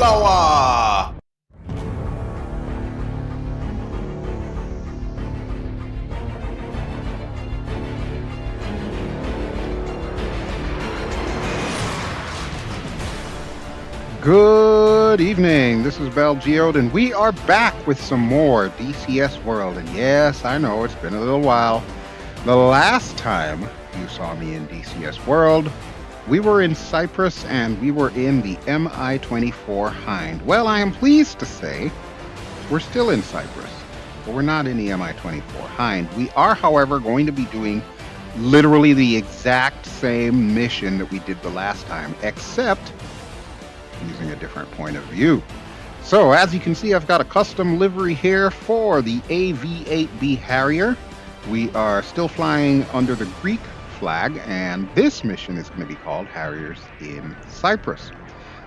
Boomflowah! Good evening, this is BelGeode, and we are back with some more DCS World. And yes, I know it's been a little while. The last time you saw me in DCS World, we were in Cyprus and we were in the Mi-24 Hind. Well, I am pleased to say we're still in Cyprus, but we're not in the Mi-24 Hind. We are, however, going to be doing literally the exact same mission that we did the last time, except using a different point of view. So as you can see, I've got a custom livery here for the AV-8B Harrier. We are still flying under the Greek flag, and this mission is going to be called Harriers in Cyprus.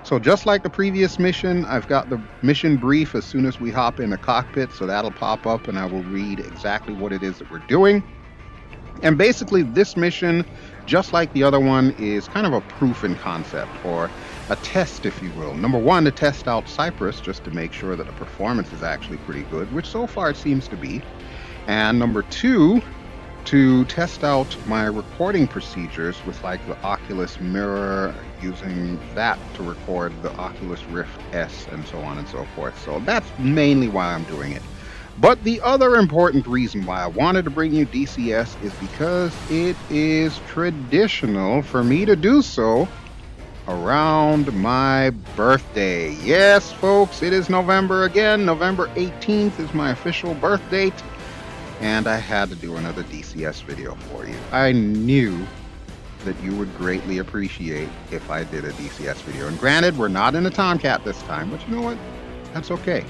So just like the previous mission, I've got the mission brief as soon as we hop in the cockpit, so that'll pop up and I will read exactly what it is that we're doing. And basically this mission, just like the other one, is kind of a proof in concept, or a test, if you will. Number one, to test out Cyprus, just to make sure that the performance is actually pretty good, which so far it seems to be. And number two, to test out my recording procedures with like the Oculus mirror, using that to record the Oculus Rift S and so on and so forth. So that's mainly why I'm doing it. But the other important reason why I wanted to bring you DCS is because it is traditional for me to do so around my birthday. Yes, folks, it is November again. November 18th is my official birth date, and I had to do another DCS video for you. I knew that you would greatly appreciate if I did a DCS video. And granted, we're not in a Tomcat this time, but you know what? That's okay.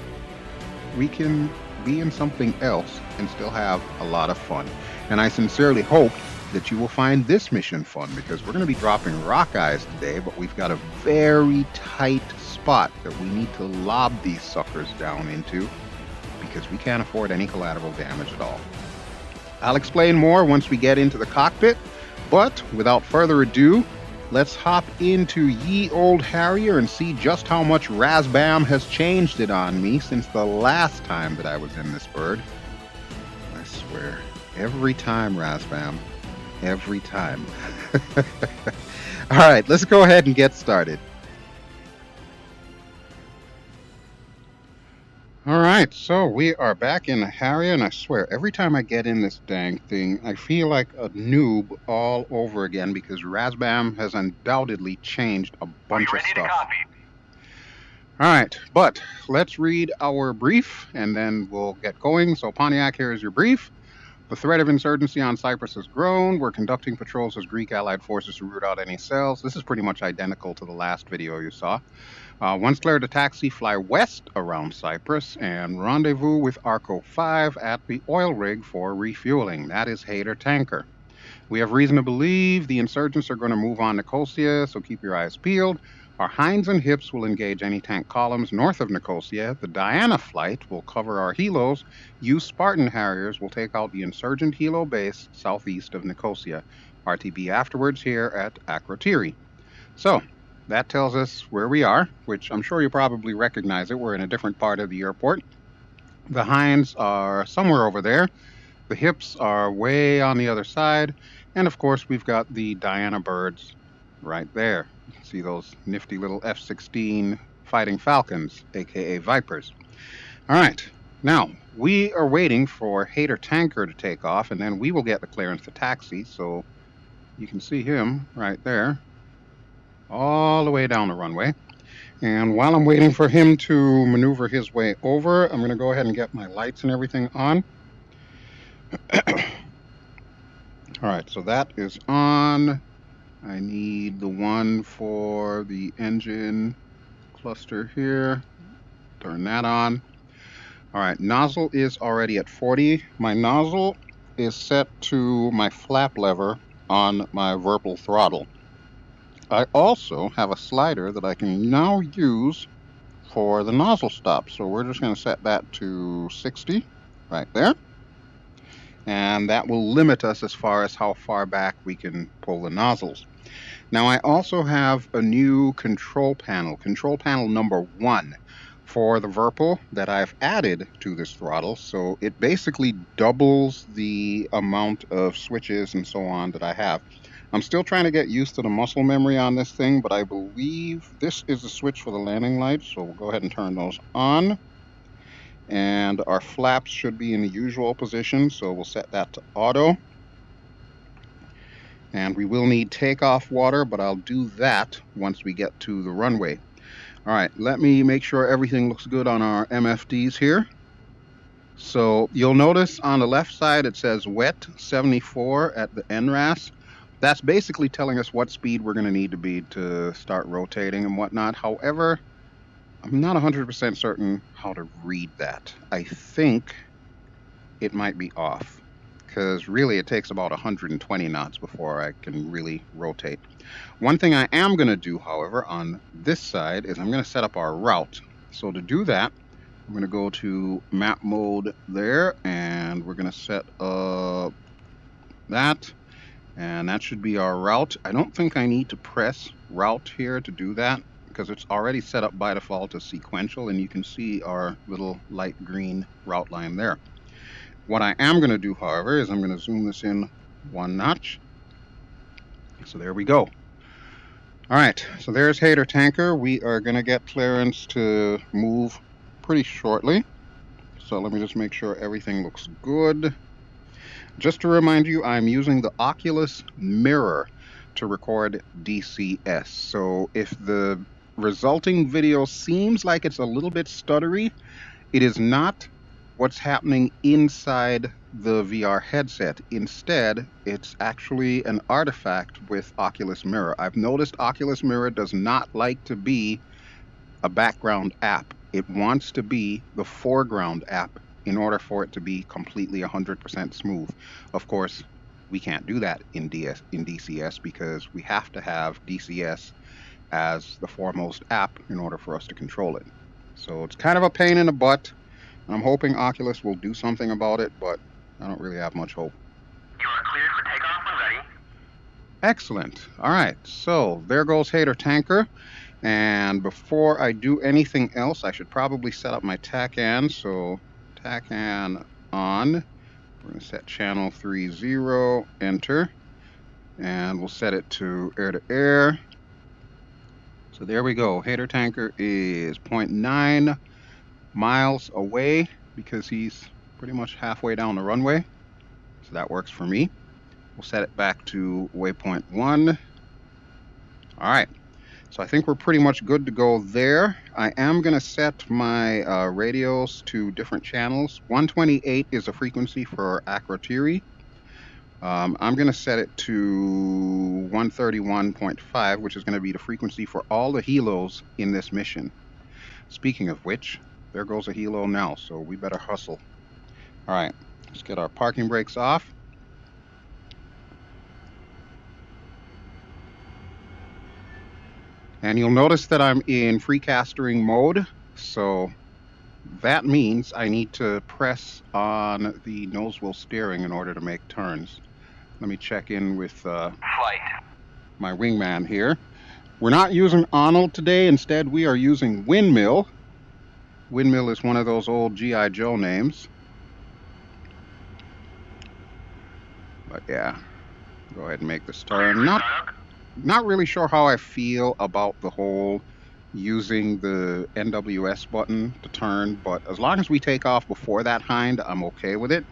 We can be in something else and still have a lot of fun. And I sincerely hope that you will find this mission fun, because we're going to be dropping rock eyes today, but we've got a very tight spot that we need to lob these suckers down into, because we can't afford any collateral damage at all. I'll explain more once we get into the cockpit, but without further ado, let's hop into ye old Harrier and see just how much Razbam has changed it on me since the last time that I was in this bird. I swear, every time, Razbam. Every time. All right, let's go ahead and get started. All right, so we are back in the Harrier, and I swear, every time I get in this dang thing, I feel like a noob all over again, because Razbam has undoubtedly changed a bunch of stuff. All right, but let's read our brief, and then we'll get going. So Pontiac, here is your brief. The threat of insurgency on Cyprus has grown. We're conducting patrols as Greek allied forces to root out any cells. This is pretty much identical to the last video you saw. Once cleared to taxi, fly west around Cyprus and rendezvous with Arco 5 at the oil rig for refueling. That is Hater Tanker. We have reason to believe the insurgents are going to move on Nicosia, so keep your eyes peeled. Our Hinds and Hips will engage any tank columns north of Nicosia. The Diana flight will cover our helos. You Spartan Harriers will take out the insurgent helo base southeast of Nicosia. RTB afterwards here at Akrotiri. So that tells us where we are, which I'm sure you probably recognize it. We're in a different part of the airport. The Hinds are somewhere over there. The Hips are way on the other side. And of course, we've got the Diana birds right there. You can see those nifty little F-16 Fighting Falcons, aka Vipers. All right, now we are waiting for Hater Tanker to take off, and then we will get the clearance to taxi. So you can see him right there, all the way down the runway. And while I'm waiting for him to maneuver his way over, I'm going to go ahead and get my lights and everything on. All right, so that is on. I need the one for the engine cluster here. Turn that on. All right, nozzle is already at 40. My nozzle is set to my flap lever on my Virpil throttle. I also have a slider that I can now use for the nozzle stop. So we're just going to set that to 60 right there. And that will limit us as far as how far back we can pull the nozzles. Now I also have a new control panel number 1 for the Virpil that I've added to this throttle. So it basically doubles the amount of switches and so on that I have. I'm still trying to get used to the muscle memory on this thing, but I believe this is the switch for the landing lights. So we'll go ahead and turn those on. And our flaps should be in the usual position. So we'll set that to auto. And we will need takeoff water, but I'll do that once we get to the runway. All right, let me make sure everything looks good on our MFDs here. So you'll notice on the left side it says wet 74 at the NRAS. That's basically telling us what speed we're going to need to be to start rotating and whatnot. However, I'm not 100% certain how to read that. I think it might be off, because really it takes about 120 knots before I can really rotate. One thing I am going to do, however, on this side is I'm going to set up our route. So to do that, I'm going to go to map mode there, and we're going to set up that, and that should be our route. I don't think I need to press route here to do that, because it's already set up by default as sequential, and you can see our little light green route line there. What I am going to do, however, is I'm going to zoom this in 1 notch. So there we go. All right, so there's Hater Tanker. We are going to get clearance to move pretty shortly. So let me just make sure everything looks good. Just to remind you, I'm using the Oculus mirror to record DCS. So if the resulting video seems like it's a little bit stuttery, it is not what's happening inside the VR headset. Instead, it's actually an artifact with Oculus Mirror. I've noticed Oculus Mirror does not like to be a background app. It wants to be the foreground app in order for it to be completely 100% smooth. Of course, we can't do that in DCS because we have to have DCS as the foremost app in order for us to control it. So it's kind of a pain in the butt. I'm hoping Oculus will do something about it, but I don't really have much hope. You are cleared for takeoff when ready. Excellent. All right, so there goes Hater Tanker. And before I do anything else, I should probably set up my TACAN. So TACAN on. We're going to set channel 30, enter. And we'll set it to air-to-air. So there we go. Hater Tanker is 0.9 miles away because he's pretty much halfway down the runway. So that works for me. We'll set it back to waypoint 1. All right. So I think we're pretty much good to go there. I am going to set my radios to different channels. 128 is a frequency for Akrotiri. I'm going to set it to 131.5, which is going to be the frequency for all the helos in this mission. Speaking of which, there goes a helo now, so we better hustle. All right, let's get our parking brakes off. And you'll notice that I'm in freecastering mode, so that means I need to press on the nose wheel steering in order to make turns. Let me check in with my wingman here. We're not using Arnold today. Instead, we are using Windmill. Windmill is one of those old G.I. Joe names. But yeah, go ahead and make this turn. Not really sure how I feel about the whole using the NWS button to turn, but as long as we take off before that Hind, I'm okay with it.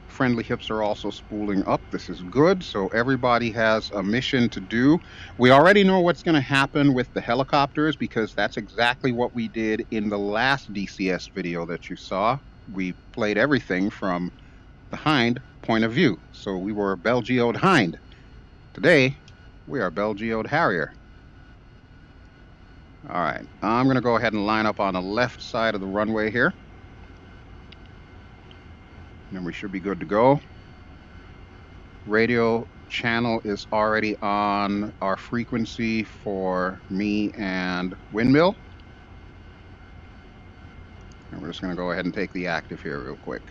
Friendly hips are also spooling up. This is good. So everybody has a mission to do. We already know what's going to happen with the helicopters because that's exactly what we did in the last DCS video that you saw. We played everything from the Hind point of view. So we were BelGeode Hind. Today, we are BelGeode Harrier. All right, I'm going to go ahead and line up on the left side of the runway here. And we should be good to go. Radio channel is already on our frequency for me and Windmill. And we're just going to go ahead and take the active here real quick.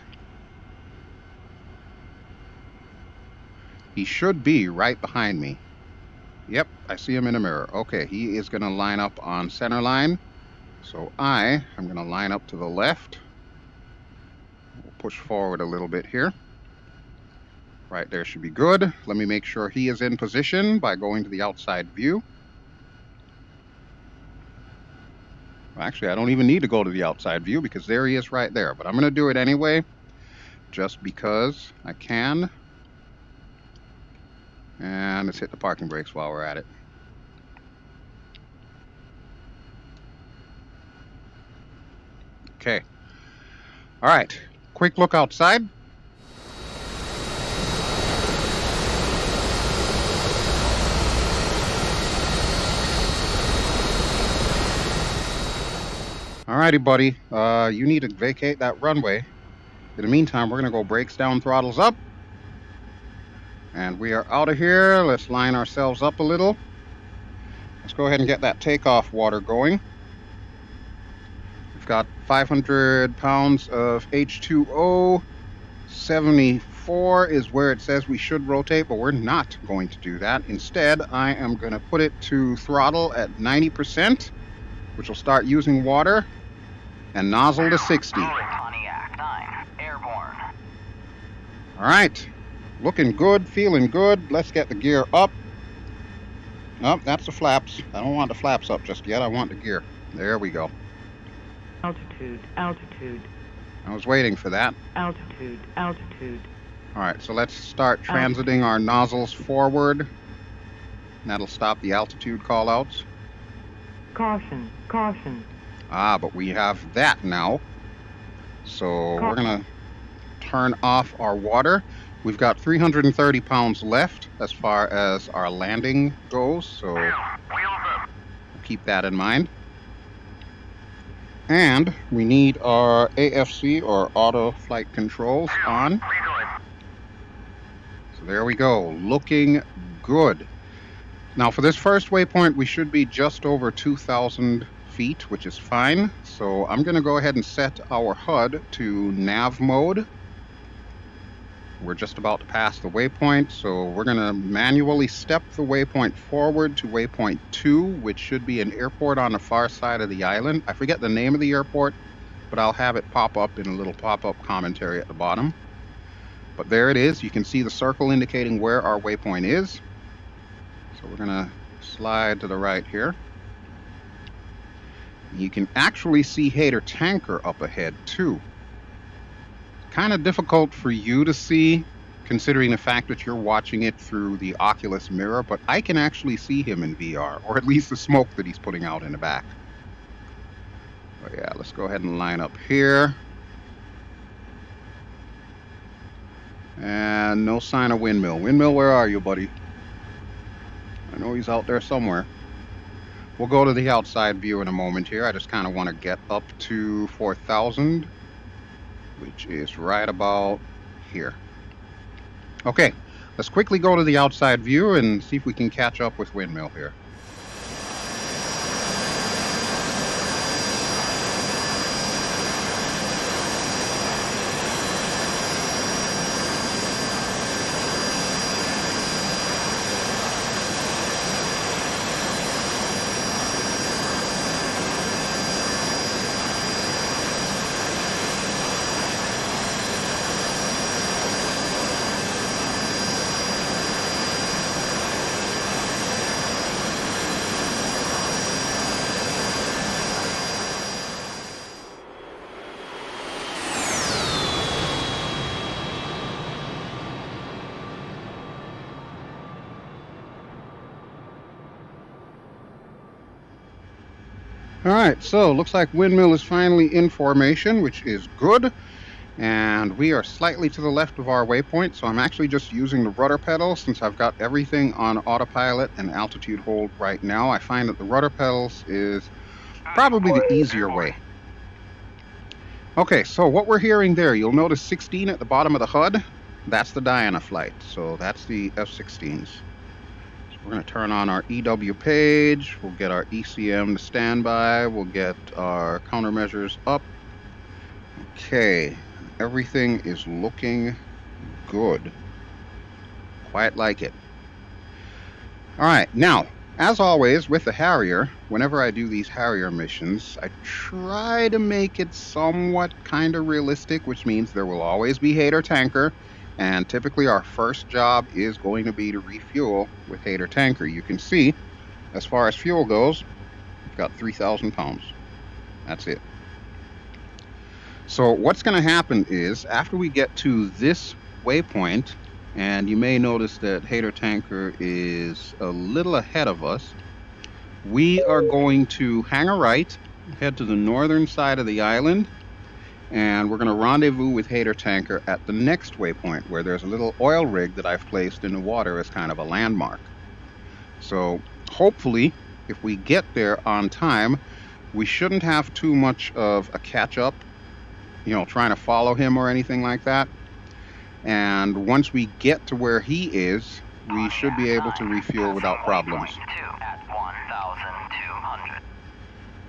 He should be right behind me. Yep, I see him in the mirror. Okay, he is going to line up on center line. So I am going to line up to the left. We'll push forward a little bit here. Right there should be good. Let me make sure he is in position by going to the outside view. Actually, I don't even need to go to the outside view because there he is right there. But I'm going to do it anyway, just because I can. And let's hit the parking brakes while we're at it. Okay. All right. Quick look outside. Alrighty, buddy. You need to vacate that runway. In the meantime, we're going to go brakes down, throttles up. And we are out of here. Let's line ourselves up a little. Let's go ahead and get that takeoff water going. We've got 500 pounds of H2O. 74 is where it says we should rotate, but we're not going to do that. Instead, I am going to put it to throttle at 90%, which will start using water, and nozzle to 60. All right. Looking good, feeling good. Let's get the gear up. Oh, that's the flaps. I don't want the flaps up just yet. I want the gear. There we go. Altitude, altitude. I was waiting for that. Altitude, altitude. All right, so let's start transiting our nozzles forward. That'll stop the altitude callouts. Caution, caution. Ah, but we have that now. So we're going to turn off our water. We've got 330 pounds left as far as our landing goes, so we'll keep that in mind. And we need our AFC, or auto flight controls, on. So there we go, looking good. Now for this first waypoint, we should be just over 2,000 feet, which is fine. So I'm going to go ahead and set our HUD to nav mode. We're just about to pass the waypoint, so we're going to manually step the waypoint forward to waypoint 2, which should be an airport on the far side of the island. I forget the name of the airport, but I'll have it pop up in a little pop-up commentary at the bottom. But there it is. You can see the circle indicating where our waypoint is. So we're going to slide to the right here. You can actually see Hater Tanker up ahead, too. Kind of difficult for you to see, considering the fact that you're watching it through the Oculus mirror, but I can actually see him in VR, or at least the smoke that he's putting out in the back. But yeah, let's go ahead and line up here. And no sign of Windmill. Windmill, where are you, buddy? I know he's out there somewhere. We'll go to the outside view in a moment here. I just kind of want to get up to 4,000. Which is right about here. Okay, let's quickly go to the outside view and see if we can catch up with Windmill here. All right, so looks like Windmill is finally in formation, which is good. And we are slightly to the left of our waypoint, so I'm actually just using the rudder pedal since I've got everything on autopilot and altitude hold right now. I find that the rudder pedals is probably the easier way. Okay, so what we're hearing there, you'll notice 16 at the bottom of the HUD. That's the Diana flight, so that's the F-16s. We're going to turn on our EW page. We'll get our ECM to standby. We'll get our countermeasures up. Okay, everything is looking good. Quite like it. All right, now, as always with the Harrier, whenever I do these Harrier missions, I try to make it somewhat kind of realistic, which means there will always be Hater Tanker, and typically our first job is going to be to refuel with Hater Tanker. You can see, as far as fuel goes, we've got 3,000 pounds. That's it. So what's going to happen is, after we get to this waypoint, and you may notice that Hater Tanker is a little ahead of us, we are going to hang a right, head to the northern side of the island, and we're going to rendezvous with Hater Tanker at the next waypoint, where there's a little oil rig that I've placed in the water as kind of a landmark. So hopefully, if we get there on time, we shouldn't have too much of a catch-up, you know, trying to follow him or anything like that. And once we get to where he is, we should be able to refuel without problems.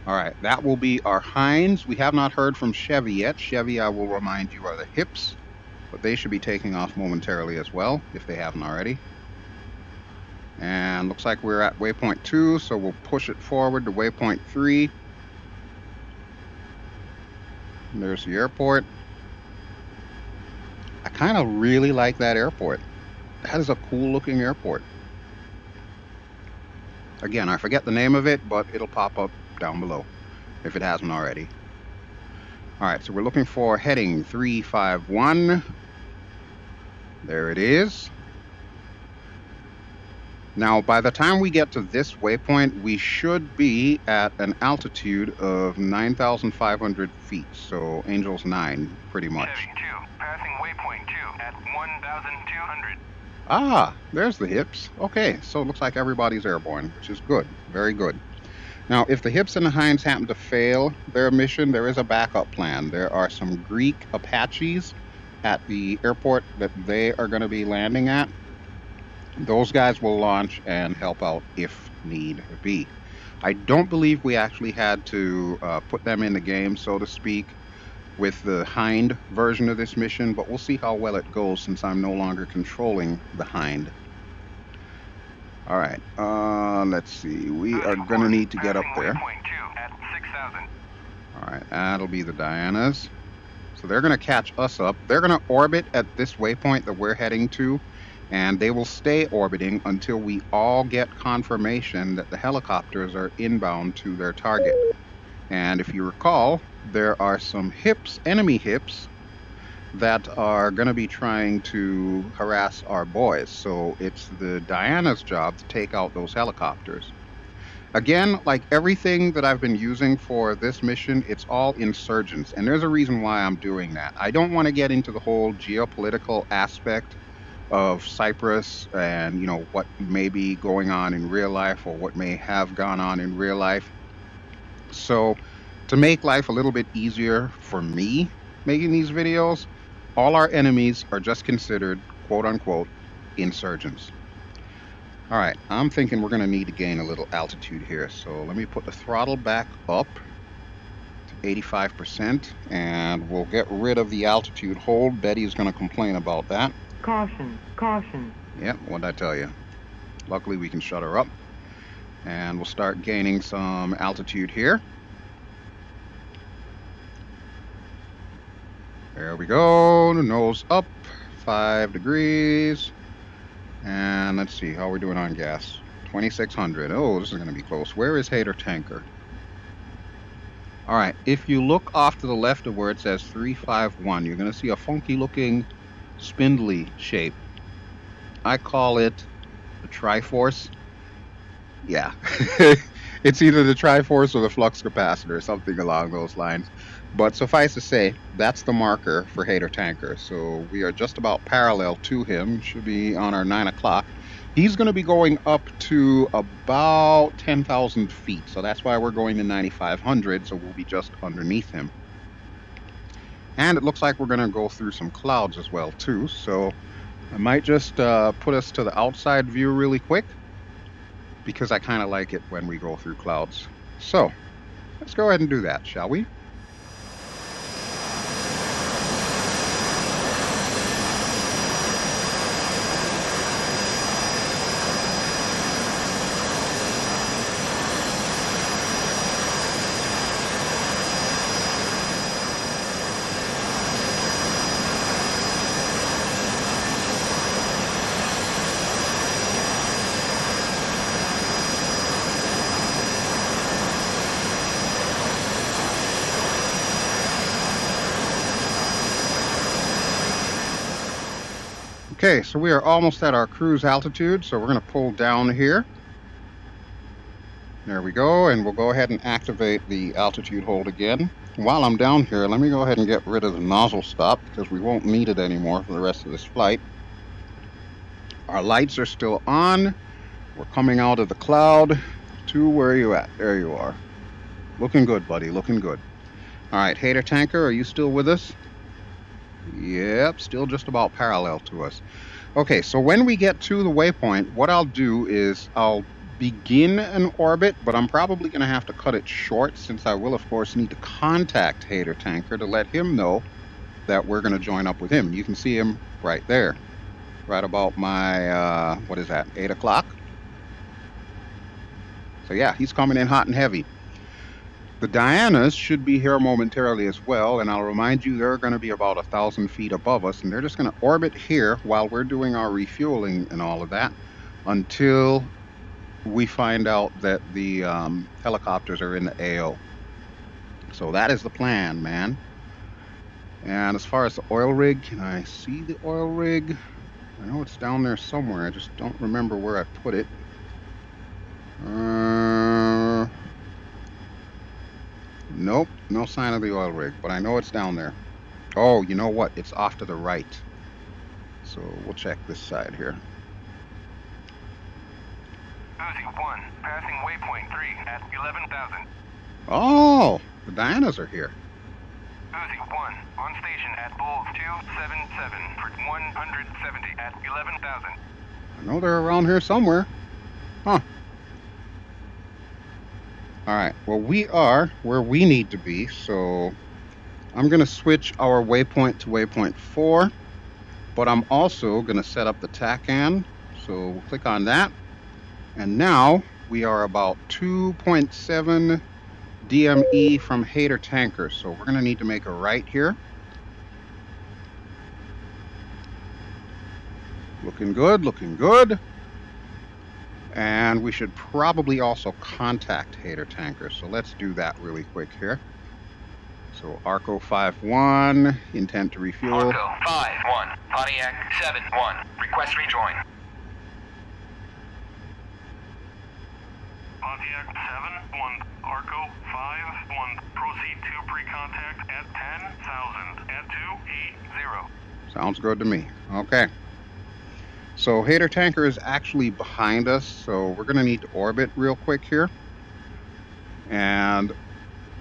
All right, that will be our Hinds. We have not heard from Chevy yet. Chevy, I will remind you, are the hips, but they should be taking off momentarily as well, if they haven't already. And looks like we're at waypoint 2, so we'll push it forward to waypoint 3. And there's the airport. I kind of really like that airport. That is a cool looking airport. Again, I forget the name of it, but it'll pop up down below if it hasn't already. All right, so we're looking for heading 351. There it is. Now, by the time we get to this waypoint, we should be at an altitude of 9,500 feet, so Angels 9, pretty much. Chevy 2, passing waypoint 2 at 1,200. Ah, there's the hips. Okay, so it looks like everybody's airborne, which is good, very good. Now, if the hips and the Hinds happen to fail their mission, there is a backup plan. There are some Greek Apaches at the airport that they are going to be landing at. Those guys will launch and help out if need be. I don't believe we actually had to put them in the game, so to speak, with the Hind version of this mission, but we'll see how well it goes since I'm no longer controlling the Hind. All right, let's see. We are going to need to get up there. All right, that'll be the Dianas. So they're going to catch us up. They're going to orbit at this waypoint that we're heading to, and they will stay orbiting until we all get confirmation that the helicopters are inbound to their target. And if you recall, there are some hips, enemy hips, that are going to be trying to harass our boys. So it's the Diana's job to take out those helicopters. Again, like everything that I've been using for this mission, it's all insurgents. And there's a reason why I'm doing that. I don't want to get into the whole geopolitical aspect of Cyprus and, you know, what may be going on in real life or what may have gone on in real life. So to make life a little bit easier for me making these videos, all our enemies are just considered, quote unquote, insurgents. All right, I'm thinking we're going to need to gain a little altitude here. So let me put the throttle back up to 85%, and we'll get rid of the altitude hold. Betty's going to complain about that. Caution, caution. Yep, what'd I tell you? Luckily, we can shut her up. And we'll start gaining some altitude here. There we go, nose up, 5 degrees. And let's see how we're doing on gas. 2,600. Oh, this is going to be close. Where is Hater Tanker? All right, if you look off to the left of where it says 351, you're going to see a funky looking spindly shape. I call it the Triforce. Yeah, it's either the Triforce or the flux capacitor, something along those lines. But suffice to say, that's the marker for Hater Tanker. So we are just about parallel to him. Should be on our 9 o'clock. He's going to be going up to about 10,000 feet. So that's why we're going to 9,500. So we'll be just underneath him. And it looks like we're going to go through some clouds as well, too. So I might just put us to the outside view really quick, because I kind of like it when we go through clouds. So let's go ahead and do that, shall we? Okay, so we are almost at our cruise altitude, so we're going to pull down here. There we go, and we'll go ahead and activate the altitude hold again. While I'm down here, let me go ahead and get rid of the nozzle stop because we won't need it anymore for the rest of this flight. Our lights are still on. We're coming out of the cloud to where are you at? There you are. Looking good, buddy, looking good. All right, Hater Tanker, are you still with us? Yep, still just about parallel to us. Okay, so when we get to the waypoint, what I'll do is I'll begin an orbit, but I'm probably going to have to cut it short since I will, of course, need to contact Hater Tanker to let him know that we're going to join up with him. You can see him right there, right about my, what is that, 8 o'clock? So yeah, he's coming in hot and heavy. The Dianas should be here momentarily as well, and I'll remind you they're going to be about 1,000 feet above us, and they're just going to orbit here while we're doing our refueling and all of that until we find out that the helicopters are in the AO. So that is the plan, man. And as far as the oil rig, can I see the oil rig? I know it's down there somewhere. I just don't remember where I put it. Nope, no sign of the oil rig, but I know it's down there. Oh, you know what? It's off to the right. So we'll check this side here. Uzi 1, passing waypoint 3 at 11,000. Oh, the Dianas are here. Uzi 1, on station at Bulls 277 for 170 at 11,000. I know they're around here somewhere. Huh. All right, well, we are where we need to be, so I'm going to switch our waypoint to waypoint 4, but I'm also going to set up the TACAN, so we'll click on that, and now we are about 2.7 DME from Hater Tanker, so we're going to need to make a right here. Looking good, looking good. And we should probably also contact Hater Tanker, so let's do that really quick here. So Arco 5-1, intent to refuel. Arco 5-1, Pontiac 7-1, request rejoin. Pontiac 7-1, Arco 5-1, proceed to pre-contact at 10,000 at 280. Sounds good to me. Okay. So Hater Tanker is actually behind us, so we're going to need to orbit real quick here. And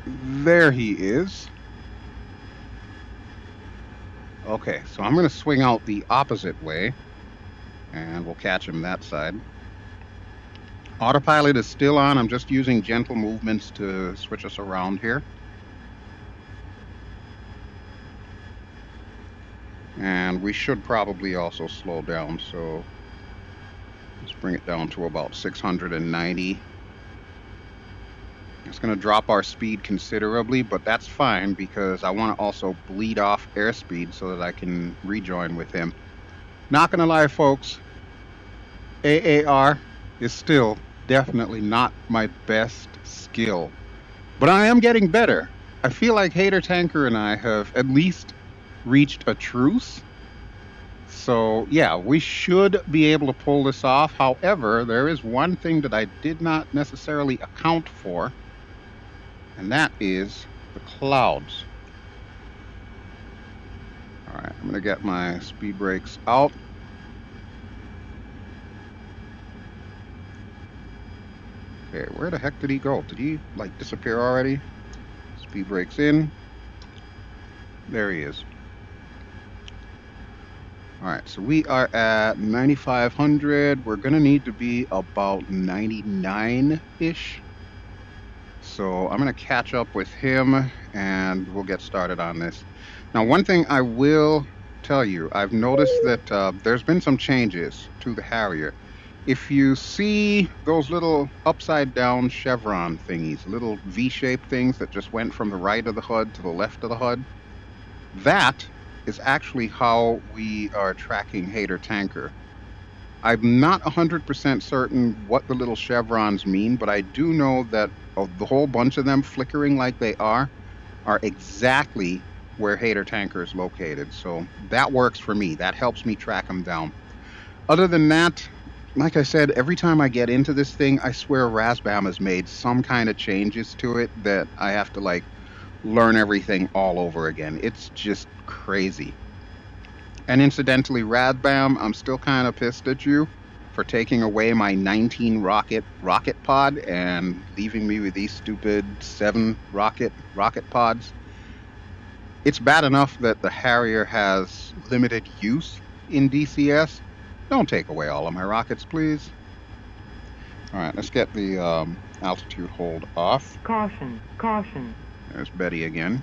there he is. Okay, so I'm going to swing out the opposite way, and we'll catch him that side. Autopilot is still on. I'm just using gentle movements to switch us around here. And we should probably also slow down, so let's bring it down to about 690. It's going to drop our speed considerably, but that's fine because I want to also bleed off airspeed so that I can rejoin with him. Not going to lie, folks, AAR is still definitely not my best skill, but I am getting better. I feel like Hater Tanker and I have at least reached a truce. So yeah, we should be able to pull this off. However, there is one thing that I did not necessarily account for, and that is the clouds. All right, I'm gonna get my speed brakes out. Okay, where the heck did he go? Did he like disappear already? Speed brakes in. There he is. All right, so we are at 9,500. We're gonna need to be about 99-ish. So I'm gonna catch up with him and we'll get started on this. Now, one thing I will tell you, I've noticed that there's been some changes to the Harrier. If you see those little upside down chevron thingies, little V-shaped things that just went from the right of the HUD to the left of the HUD, that is actually how we are tracking Hater Tanker. I'm not 100% certain what the little chevrons mean, but I do know that the whole bunch of them flickering like they are exactly where Hater Tanker is located. So that works for me. That helps me track him down. Other than that, like I said, every time I get into this thing, I swear Razbam has made some kind of changes to it that I have to like learn everything all over again. It's just crazy. And incidentally, Razbam, I'm still kind of pissed at you for taking away my 19 rocket pod and leaving me with these stupid 7 rocket pods. It's bad enough that the Harrier has limited use in DCS. Don't take away all of my rockets, please. All right, let's get the altitude hold off. Caution, caution. There's Betty again.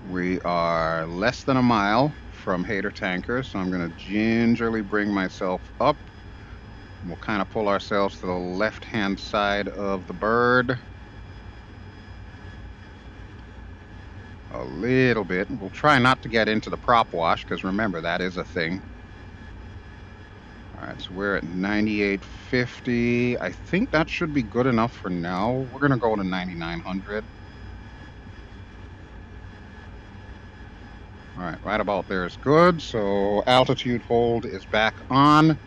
We are less than a mile from Hater Tanker, so I'm going to gingerly bring myself up. We'll kind of pull ourselves to the left-hand side of the bird. A little bit. We'll try not to get into the prop wash, because remember, that is a thing. All right, so we're at 9850. I think that should be good enough for now. We're going to go to 9900. All right about there is good. So altitude hold is back on,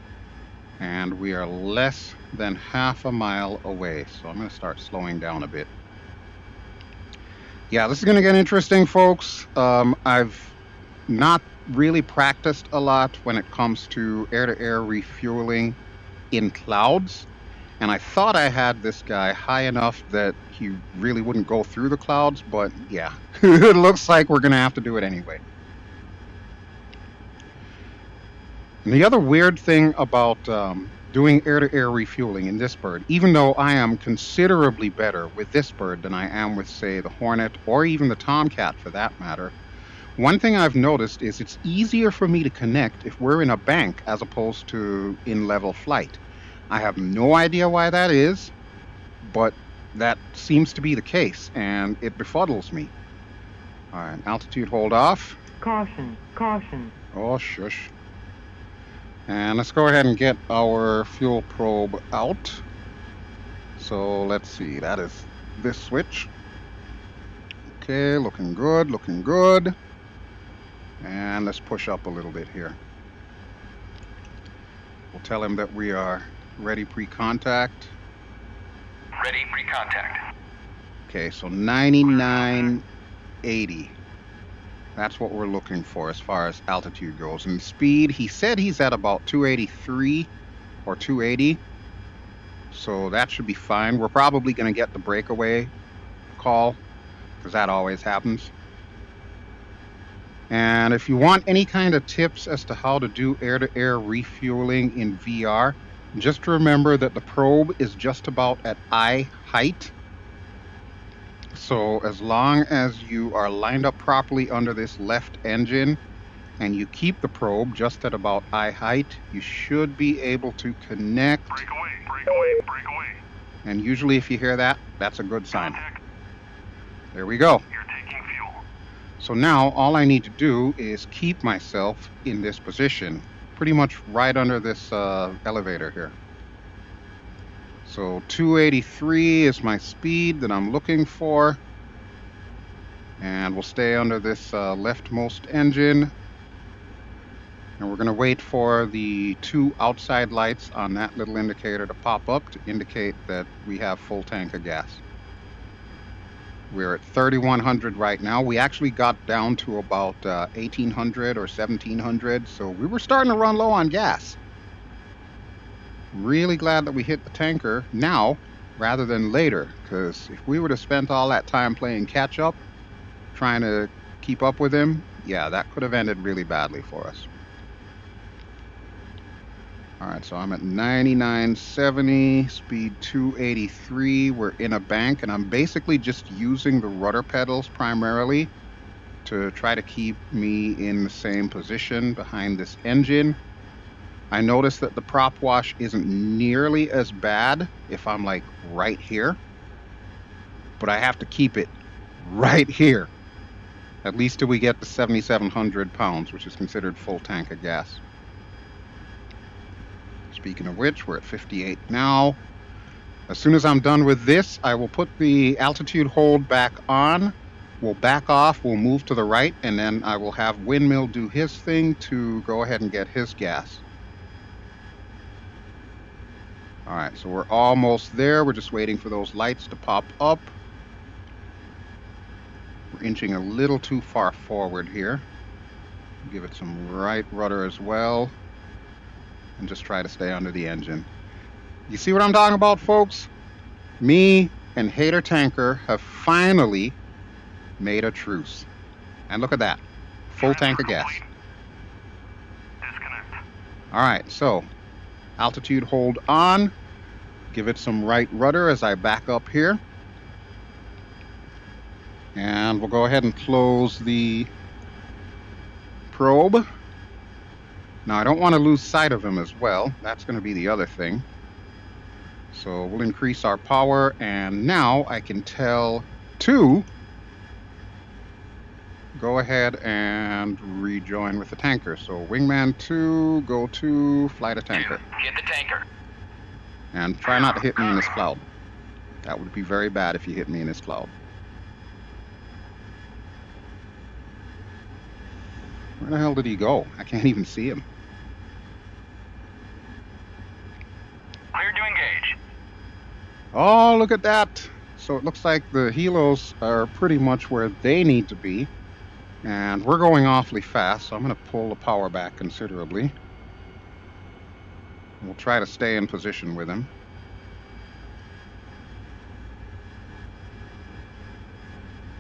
and we are less than half a mile away. So I'm going to start slowing down a bit. Yeah, this is going to get interesting, folks. I've not really practiced a lot when it comes to air-to-air refueling in clouds. And I thought I had this guy high enough that he really wouldn't go through the clouds, but yeah, it looks like we're going to have to do it anyway. And the other weird thing about doing air-to-air refueling in this bird, even though I am considerably better with this bird than I am with, say, the Hornet or even the Tomcat for that matter, one thing I've noticed is it's easier for me to connect if we're in a bank as opposed to in level flight. I have no idea why that is, but that seems to be the case, and it befuddles me. All right, altitude hold off. Caution, caution. Oh, shush. And let's go ahead and get our fuel probe out. So let's see, that is this switch. Okay, looking good, looking good. And let's push up a little bit here. We'll tell him that we are ready pre-contact. Ready pre-contact. Okay, so 9980. That's what we're looking for as far as altitude goes. And speed, he said he's at about 283 or 280. So that should be fine. We're probably going to get the breakaway call, because that always happens. And if you want any kind of tips as to how to do air-to-air refueling in VR, just remember that the probe is just about at eye height. So as long as you are lined up properly under this left engine and you keep the probe just at about eye height, you should be able to connect. Break away, break away, break away. And usually if you hear that, that's a good sign. Contact. There we go. You're taking fuel. So now all I need to do is keep myself in this position, pretty much right under this elevator here. So 283 is my speed that I'm looking for. And we'll stay under this leftmost engine. And we're going to wait for the 2 outside lights on that little indicator to pop up to indicate that we have full tank of gas. We're at 3,100 right now. We actually got down to about 1,800 or 1,700, so we were starting to run low on gas. Really glad that we hit the tanker now rather than later, because if we would have spent all that time playing catch up, trying to keep up with him, yeah, that could have ended really badly for us. All right, so I'm at 9970, speed 283. We're in a bank, and I'm basically just using the rudder pedals primarily to try to keep me in the same position behind this engine. I noticed that the prop wash isn't nearly as bad if I'm like right here, but I have to keep it right here, at least till we get to 7,700 pounds, which is considered full tank of gas. Speaking of which, we're at 58 now. As soon as I'm done with this, I will put the altitude hold back on, We'll back off, we'll move to the right, and then I will have Windmill do his thing to go ahead and get his gas. All right, so we're almost there. We're just waiting for those lights to pop up. We're inching a little too far forward here. Give it some right rudder as well. And just try to stay under the engine. You see what I'm talking about, folks? Me and Hater Tanker have finally made a truce. And look at that. Full tank of gas. Disconnect. All right, so altitude hold on. Give it some right rudder as I back up here. And we'll go ahead and close the probe. Now, I don't want to lose sight of him as well. That's going to be the other thing. So we'll increase our power, and now I can tell to go ahead and rejoin with the tanker. So Wingman 2, go to fly the tanker. Get the tanker. And try not to hit me in this cloud. That would be very bad if you hit me in this cloud. Where the hell did he go? I can't even see him. Clear to engage. Oh, look at that. So it looks like the helos are pretty much where they need to be. And we're going awfully fast, so I'm going to pull the power back considerably. We'll try to stay in position with him.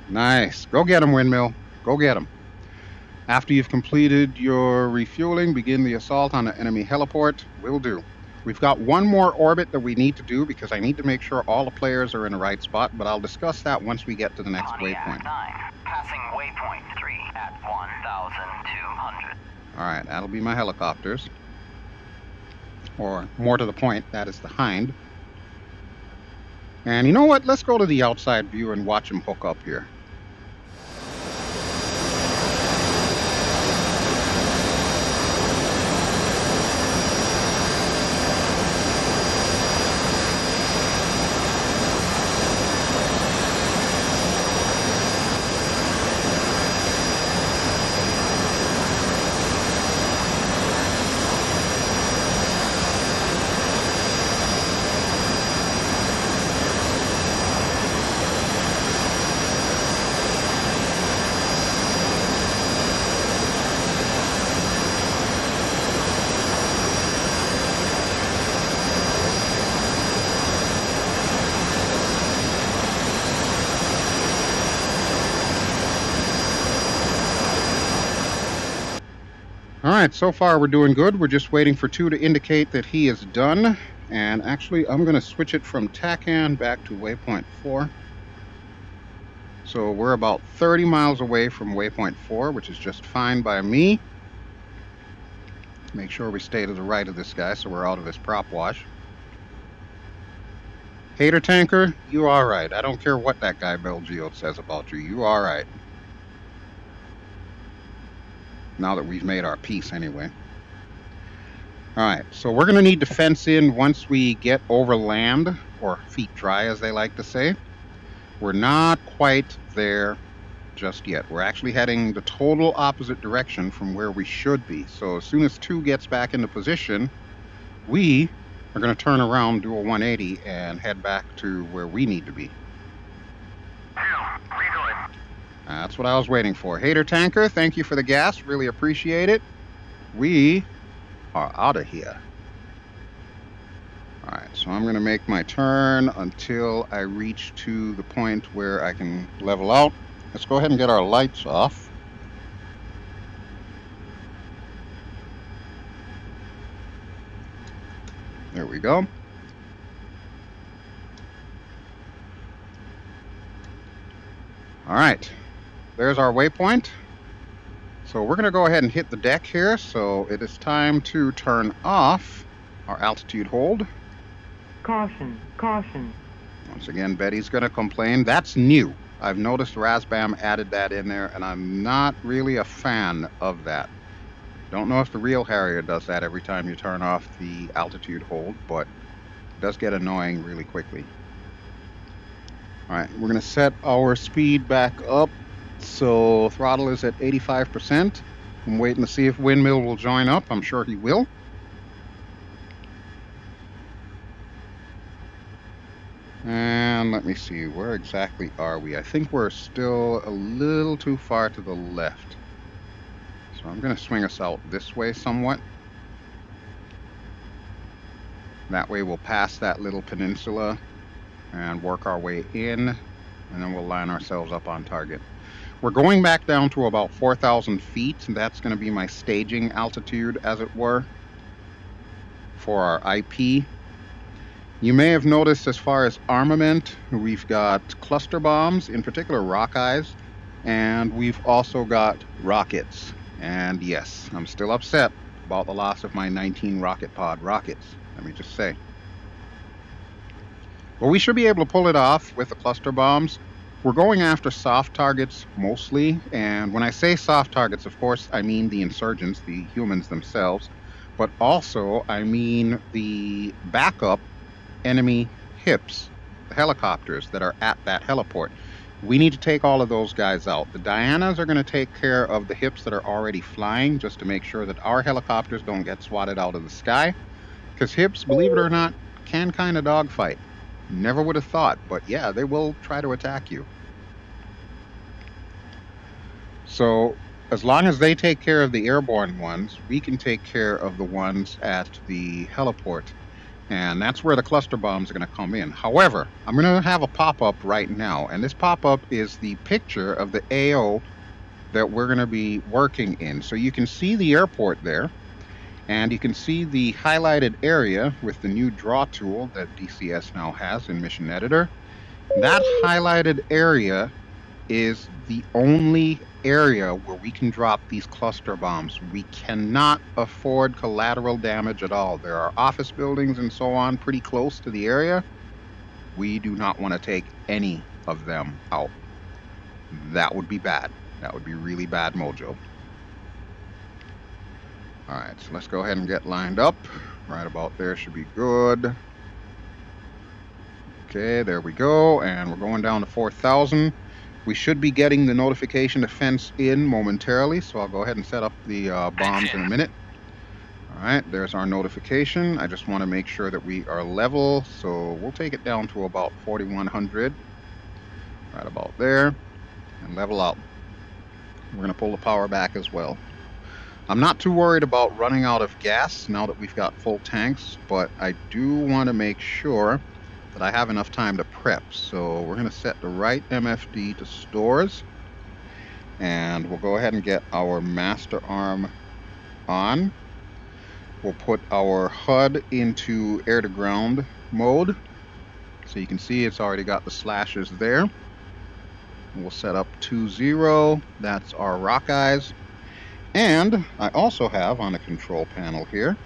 Nice. Go get him, Windmill. Go get him. After you've completed your refueling, begin the assault on the enemy heliport. Will do. We've got one more orbit that we need to do because I need to make sure all the players are in the right spot, but I'll discuss that once we get to the next waypoint. 9, passing waypoint 3 at 1,200. All right, that'll be my helicopters. Or more to the point, that is the Hind. And you know what? Let's go to the outside view and watch him hook up here. All right, so far we're doing good. We're just waiting for 2 to indicate that he is done. And actually, I'm going to switch it from TACAN back to waypoint 4. So we're about 30 miles away from waypoint 4, which is just fine by me. Make sure we stay to the right of this guy so we're out of his prop wash. Hater Tanker, you all right. I don't care what that guy BelGeode says about you. You all right. Now that we've made our peace anyway. All right, so we're going to need to fence in once we get over land, or feet dry as they like to say. We're not quite there just yet. We're actually heading the total opposite direction from where we should be. So as soon as 2 gets back into position, we are going to turn around, do a 180, and head back to where we need to be. Rejoin. That's what I was waiting for. Hater Tanker, thank you for the gas. Really appreciate it. We are out of here. All right, so I'm going to make my turn until I reach to the point where I can level out. Let's go ahead and get our lights off. There we go. All right. There's our waypoint. So we're going to go ahead and hit the deck here. So it is time to turn off our altitude hold. Caution, caution. Once again, Betty's going to complain. That's new. I've noticed Razbam added that in there, and I'm not really a fan of that. Don't know if the real Harrier does that every time you turn off the altitude hold, but it does get annoying really quickly. All right, we're going to set our speed back up So throttle is at 85%. I'm waiting to see if Windmill will join up. I'm sure he will. And let me see, where exactly are we? I think we're still a little too far to the left. So I'm going to swing us out this way somewhat. That way we'll pass that little peninsula and work our way in, and then we'll line ourselves up on target. We're going back down to about 4,000 feet. That's going to be my staging altitude, as it were, for our IP. You may have noticed as far as armament, we've got cluster bombs, in particular Rockeyes, and we've also got rockets. And yes, I'm still upset about the loss of my 19 rocket pod rockets, let me just say. But we should be able to pull it off with the cluster bombs. We're going after soft targets mostly, and when I say soft targets, of course, I mean the insurgents, the humans themselves, but also I mean the backup enemy HIPs, the helicopters that are at that heliport. We need to take all of those guys out. The Dianas are going to take care of the HIPs that are already flying, just to make sure that our helicopters don't get swatted out of the sky, because HIPs, believe it or not, can kind of dogfight. Never would have thought, but yeah, they will try to attack you. So as long as they take care of the airborne ones, we can take care of the ones at the heliport. And that's where the cluster bombs are going to come in. However, I'm going to have a pop-up right now. And this pop-up is the picture of the AO that we're going to be working in. So you can see the airport there. And you can see the highlighted area with the new draw tool that DCS now has in Mission Editor. That highlighted area is the only area where we can drop these cluster bombs. We cannot afford collateral damage at all. There are office buildings and so on pretty close to the area. We do not want to take any of them out. That would be bad. That would be really bad mojo. All right, so let's go ahead and get lined up. Right about there should be good. Okay, there we go. And we're going down to 4,000. We should be getting the notification to fence in momentarily, so I'll go ahead and set up the bombs in a minute. All right, there's our notification. I just want to make sure that we are level, so we'll take it down to about 4,100. Right about there, and level out. We're going to pull the power back as well. I'm not too worried about running out of gas now that we've got full tanks, but I do want to make sure that I have enough time to prep. So we're going to set the right MFD to stores, and we'll go ahead and get our master arm on. We'll put our HUD into air to ground mode. So you can see it's already got the slashes there. We'll set up 2-0. That's our Rockeyes. And I also have on the control panel here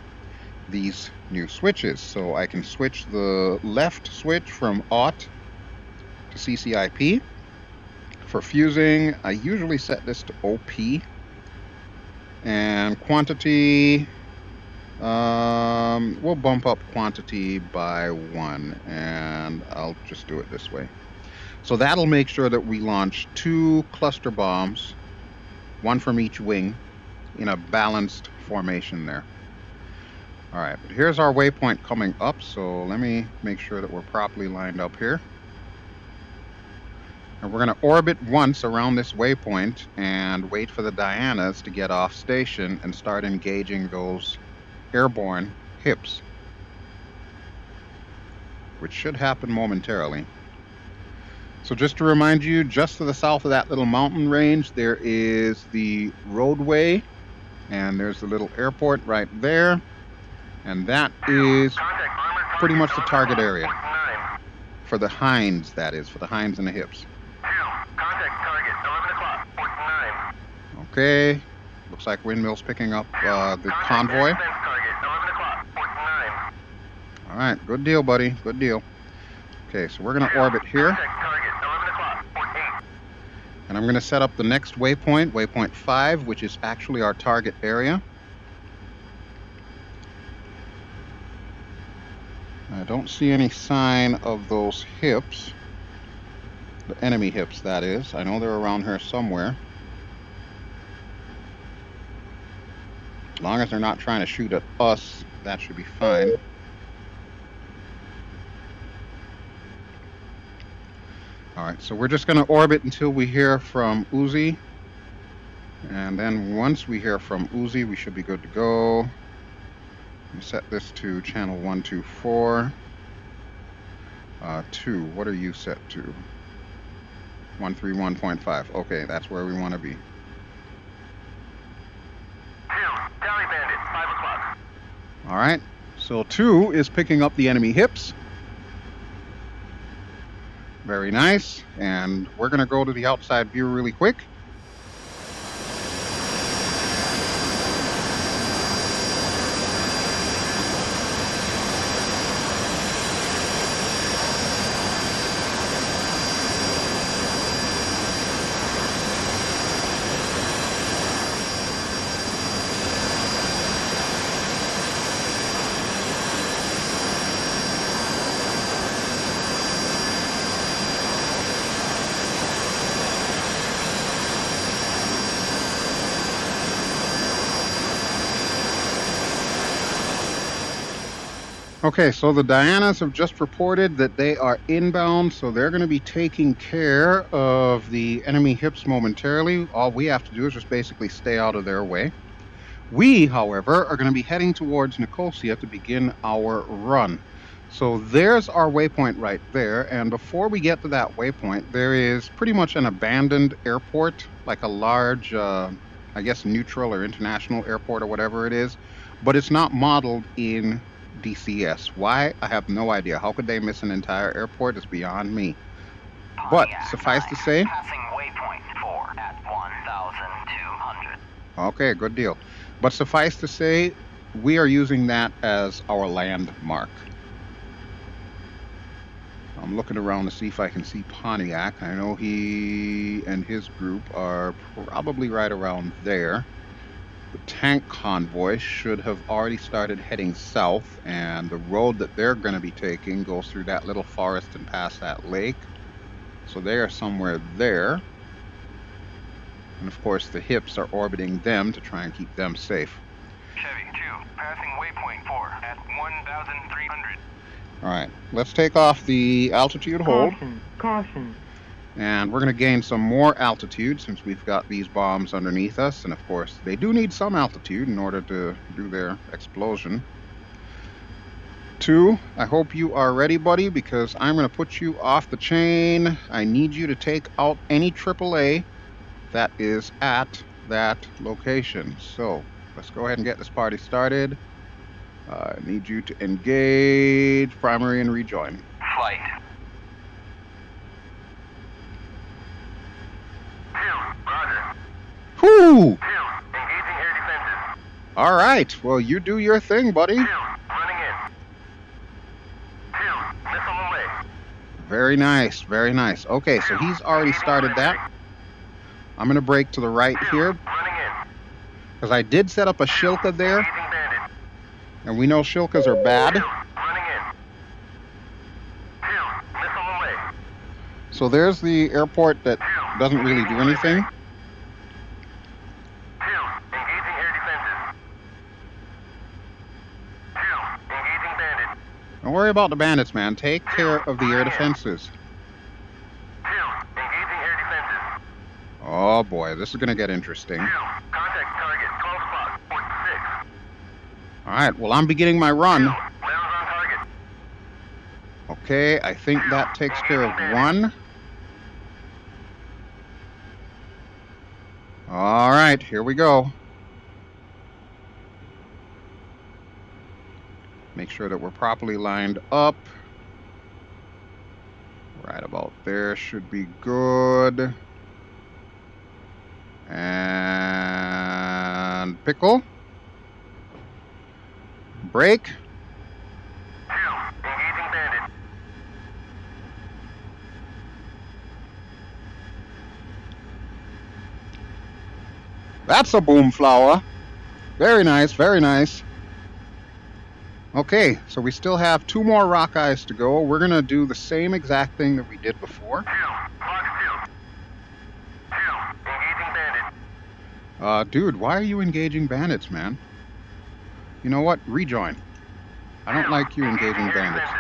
these new switches. So I can switch the left switch from AUT to CCIP. For fusing, I usually set this to OP. And quantity, we'll bump up quantity by 1, and I'll just do it this way. So that'll make sure that we launch 2 cluster bombs, 1 from each wing, in a balanced formation there. All right, but here's our waypoint coming up, so let me make sure that we're properly lined up here. And we're going to orbit once around this waypoint and wait for the Dianas to get off station and start engaging those airborne HIPs, which should happen momentarily. So just to remind you, just to the south of that little mountain range, there is the roadway, and there's the little airport right there. And that is pretty much the target area for the Hinds, that is, for the Hinds and the HIPs. Contact target, 11 o'clock, 49. Okay, looks like Windmill's picking up the convoy. Target, 11 o'clock, 49. All right, good deal, buddy, good deal. Okay, so we're going to orbit here. Target, 11 o'clock, 48. And I'm going to set up the next waypoint, waypoint 5, which is actually our target area. I don't see any sign of those HIPs The enemy hips, that is. I know they're around here somewhere. As long as they're not trying to shoot at us, that should be fine. Alright, so we're just going to orbit until we hear from Uzi. And then once we hear from Uzi, we should be good to go. Let me set this to channel 124. 2, what are you set to? 131.5. Okay, that's where we want to be. 2, Tally Bandit, 5 o'clock. Alright, so 2 is picking up the enemy hips. Very nice. And we're going to go to the outside view really quick. Okay, so the Dianas have just reported that they are inbound, so they're going to be taking care of the enemy hips momentarily. All we have to do is just basically stay out of their way. We, however, are going to be heading towards Nicosia to begin our run. So there's our waypoint right there, and before we get to that waypoint, there is pretty much an abandoned airport, like a large, I guess, neutral or international airport or whatever it is, but it's not modeled in DCS. Why? I have no idea. How could they miss an entire airport? It's beyond me. But suffice to say, Passing waypoint 4 at 1,200. okay, good deal. But suffice to say, we are using that as our landmark. I'm looking around to see if I can see Pontiac. I know he and his group are probably right around there. The tank convoy should have already started heading south, and the road that they're going to be taking goes through that little forest and past that lake. So they are somewhere there. And of course the hips are orbiting them to try and keep them safe. Chevy 2, passing waypoint 4 at 1,300. Alright, let's take off the altitude hold. Caution, caution. And we're going to gain some more altitude since we've got these bombs underneath us. And of course, they do need some altitude in order to do their explosion. 2, I hope you are ready, buddy, because I'm going to put you off the chain. I need you to take out any AAA that is at that location. So let's go ahead and get this party started. I need you to engage, primary, and rejoin. Flight. 2, roger. Whoo! 2, engaging air defenses. All right. Well, you do your thing, buddy. 2, running in. 2, missile away. Very nice. Very nice. Okay, so he's already started that. I'm going to brake to the right here Running in. because I did set up a Shilka there, Engaging bandit. and we know Shilkas are bad. 2, running in. 2, missile away. So there's the airport that doesn't really do anything. 2, engaging air defenses. 2, engaging bandit. Don't worry about the bandits, man. Take care of the air defenses. 2, engaging air defenses. Oh boy, this is going to get interesting. 2, contact target, 12 o'clock, port 6. All right, well, I'm beginning my run. 2, rounds on target. Okay, I think that takes care of 1. All right, here we go. Make sure that we're properly lined up. Right about there should be good. And pickle. Brake. 2, engaging bandit. That's a Boomflowah. Very nice, very nice. Okay, so we still have 2 more rock eyes to go. We're gonna do the same exact thing that we did before. Engaging bandit. Dude, why are you engaging bandits, man? You know what? Rejoin. I don't like you engaging bandits.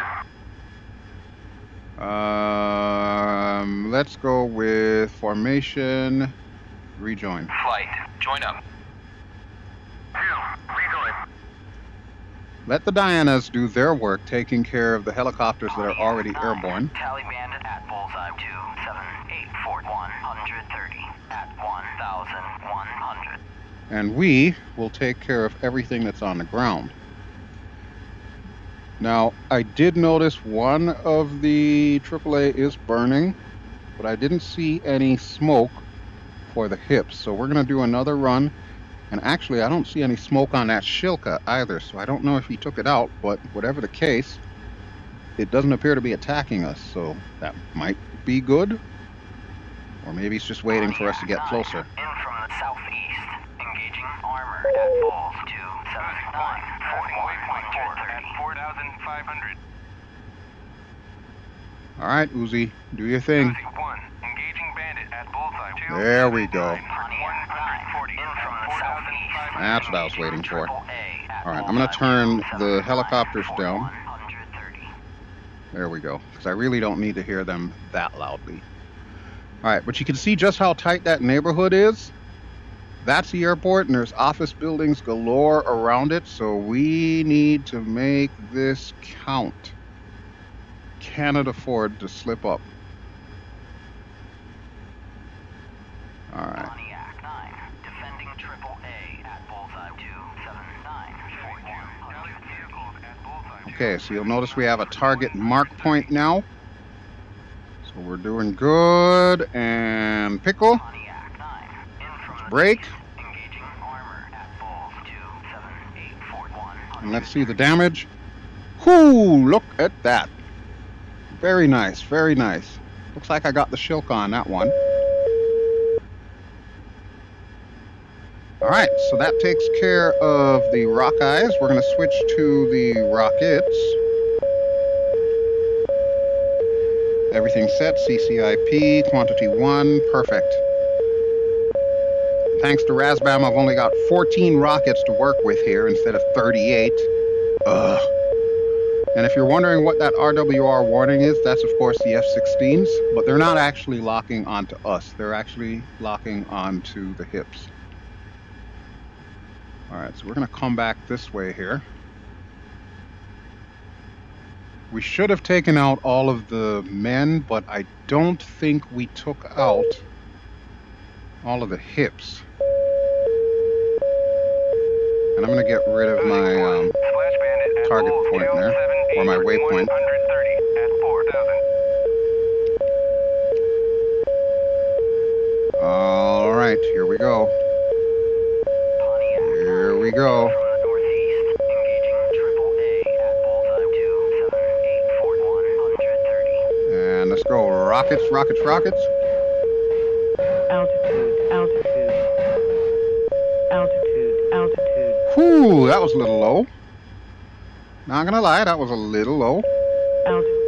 Let's go with formation. Rejoin. Flight, join up. Rejoin. Let the Dianas do their work taking care of the helicopters that are already airborne. Tally bandit at bullseye 27841 130 at 1,100. And we will take care of everything that's on the ground. Now, I did notice one of the AAA is burning, but I didn't see any smoke for the hips. So we're going to do another run. And actually, I don't see any smoke on that Shilka either, so I don't know if he took it out, but whatever the case, it doesn't appear to be attacking us, so that might be good. Or maybe it's just waiting for us to get closer. In from the southeast, engaging armor at bulls 279, 4130 at 4,500. All right, Uzi, do your thing. Uzi 1, engaging bandit at bullseye 2. There we go. 140 in from the southeast. That's what I was waiting for. All right, I'm going to turn the helicopters down. There we go, because I really don't need to hear them that loudly. All right, but you can see just how tight that neighborhood is. That's the airport, and there's office buildings galore around it, so we need to make this count. Cannot afford to slip up. All right. Pontiac 9, defending AAA at bullseye 279, 4130. Okay, so you'll notice we have a target mark point now. So we're doing good. And pickle. Pontiac 9, in from the Break. east, engaging armor at bulls 27841. And let's see the damage. Whoo! Look at that. Very nice, very nice. Looks like I got the Shilka on that one. All right, so that takes care of the rock eyes. We're going to switch to the rockets. Everything set, CCIP, quantity 1, perfect. Thanks to Razbam, I've only got 14 rockets to work with here instead of 38. Ugh. And if you're wondering what that RWR warning is, that's of course the F-16s, but they're not actually locking onto us. They're actually locking onto the hips. All right, so we're going to come back this way here. We should have taken out all of the men, but I don't think we took out all of the hips. And I'm going to get rid of my target point there, or my waypoint. All right, here we go. Here we go. And let's go. Rockets, rockets, rockets. Altitude, altitude. Altitude, altitude. Whew, that was a little low. Not gonna lie, that was a little low. Altitude.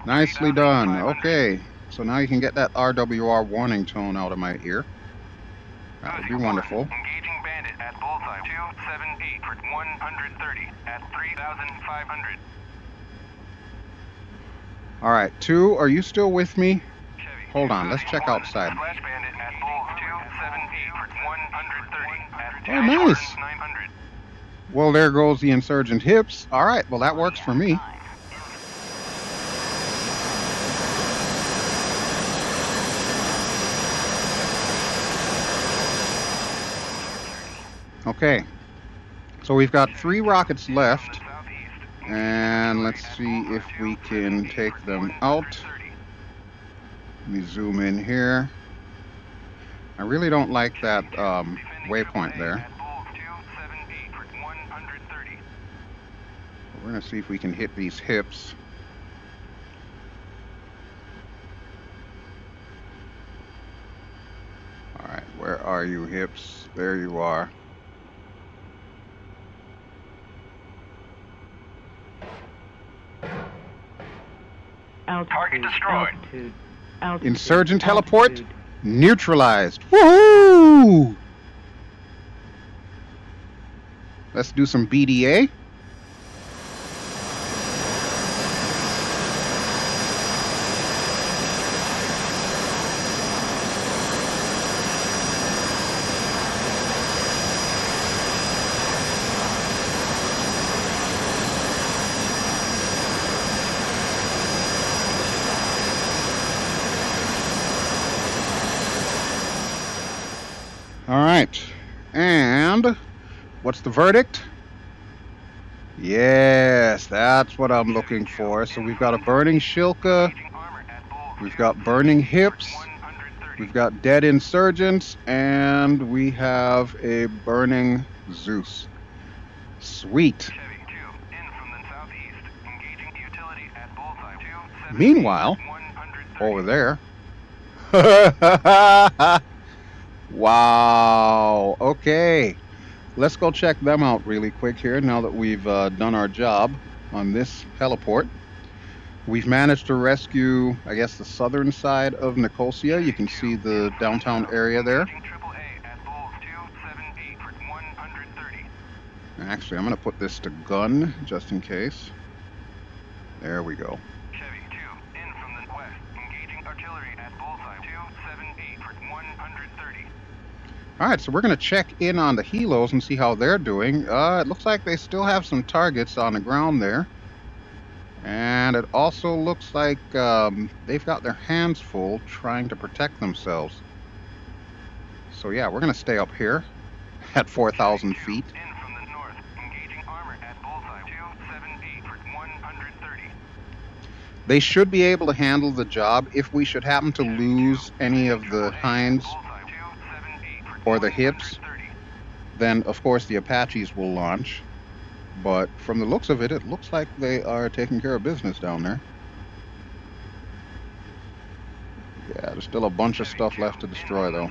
Nicely done. Okay, so now you can get that RWR warning tone out of my ear. That would be wonderful. Engaging bandit at bullseye 278 for 130 at 3,500. All right, 2, are you still with me? Hold on, let's check outside. Flash bandit at bulls 278 for 130 at Oh, nice. 2,900. Well, there goes the insurgent hips. All right, well, that works for me. Okay, so we've got 3 rockets left, and let's see if we can take them out. Let me zoom in here. I really don't like that waypoint there. We're going to see if we can hit these hips. are you, hips? There you are. Target destroyed. Altitude. Insurgent teleport Altitude. neutralized. Woohoo! Let's do some BDA. All right, and what's the verdict? Yes, that's what I'm looking for. So we've got a burning Shilka, we've got burning hips, we've got dead insurgents, and we have a burning Zeus. Sweet. Meanwhile, over there. Wow. Okay. Let's go check them out really quick here now that we've done our job on this heliport. We've managed to rescue, I guess, the southern side of Nicosia. You can see the downtown area there. Actually, I'm going to put this to gun just in case. There we go. All right, so we're going to check in on the helos and see how they're doing. It looks like they still have some targets on the ground there. And it also looks like they've got their hands full trying to protect themselves. So yeah, we're going to stay up here at 4,000 feet. They should be able to handle the job. If we should happen to lose any of the Hinds or the hips, then of course the Apaches will launch. But from the looks of it, it looks like they are taking care of business down there. Yeah, there's still a bunch of stuff left to destroy though.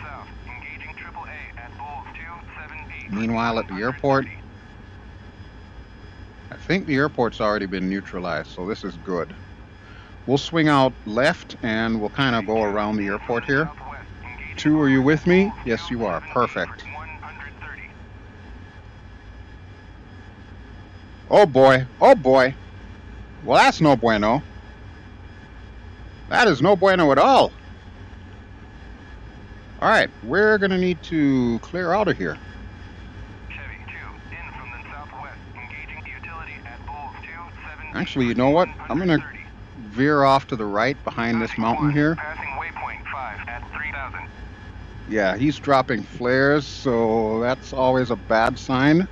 Meanwhile at the airport, I think the airport's already been neutralized, so this is good. We'll swing out left and we'll kind of go around the airport here. 2, are you with me? Yes, you are. Perfect. Oh boy. Oh boy. Well, that's no bueno. That is no bueno at all. All right, we're going to need to clear out of here. Actually, you know what? I'm going to veer off to the right behind this mountain here. Yeah, he's dropping flares, so that's always a bad sign.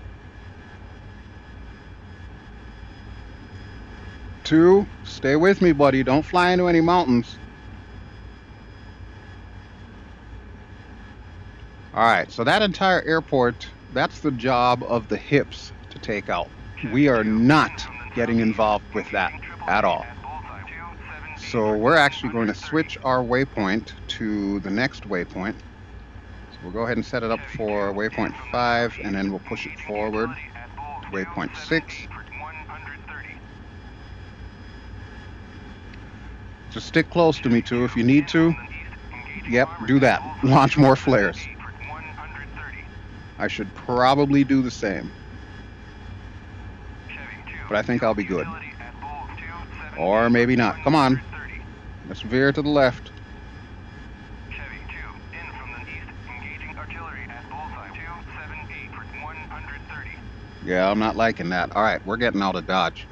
2, stay with me, buddy. Don't fly into any mountains. All right, so that entire airport, that's the job of the hips to take out. We are not getting involved with that at all. So we're actually going to switch our waypoint to the next waypoint. So we'll go ahead and set it up for waypoint 5, and then we'll push it forward to waypoint 6. Just stick close to me, too, if you need to. Yep, do that. Launch more flares. I should probably do the same. But I think I'll be good. Or maybe not. Come on. Let's veer to the left. Yeah, I'm not liking that. All right, we're getting out of Dodge.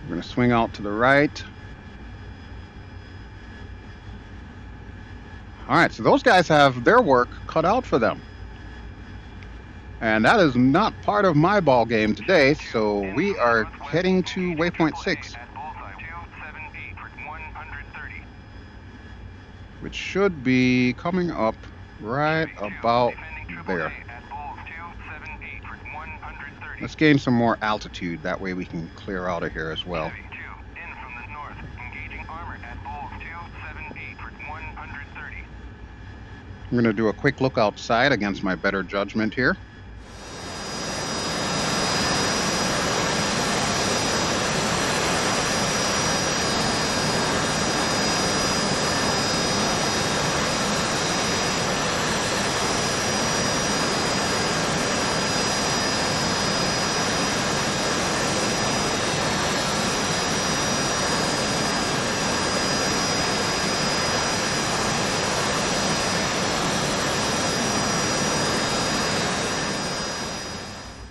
We're going to swing out to the right. All right, so those guys have their work cut out for them. And that is not part of my ball game today, so we are heading to waypoint 6. Which should be coming up right about there. Let's gain some more altitude, that way we can clear out of here as well. going to do a quick look outside against my better judgment here.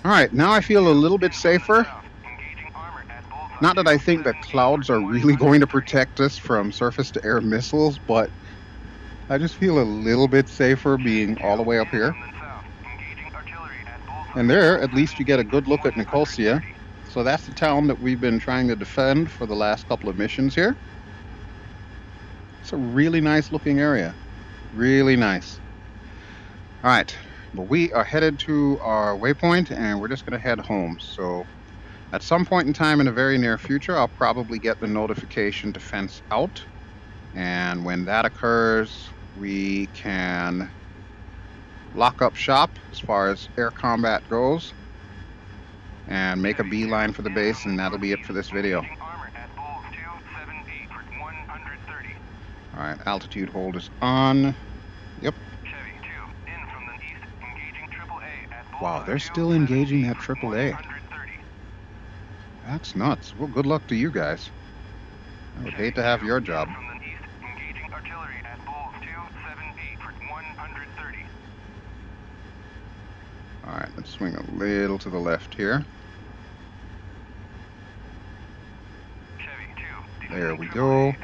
Alright, now I feel a little bit safer. Not that I think that clouds are really going to protect us from surface-to-air missiles, but I just feel a little bit safer being all the way up here. And there, at least you get a good look at Nicosia. So that's the town that we've been trying to defend for the last couple of missions here. It's a really nice looking area. Really nice. Alright. But we are headed to our waypoint, and we're just going to head home. So at some point in time in the very near future, I'll probably get the notification to fence out. And when that occurs, we can lock up shop as far as air combat goes and make a beeline for the base, and that'll be it for this video. Alright, altitude hold is on. Yep. Wow, they're still engaging that AAA. That's nuts. Well, good luck to you guys. I would hate to have your job. Alright, let's swing a little to the left here. There we go.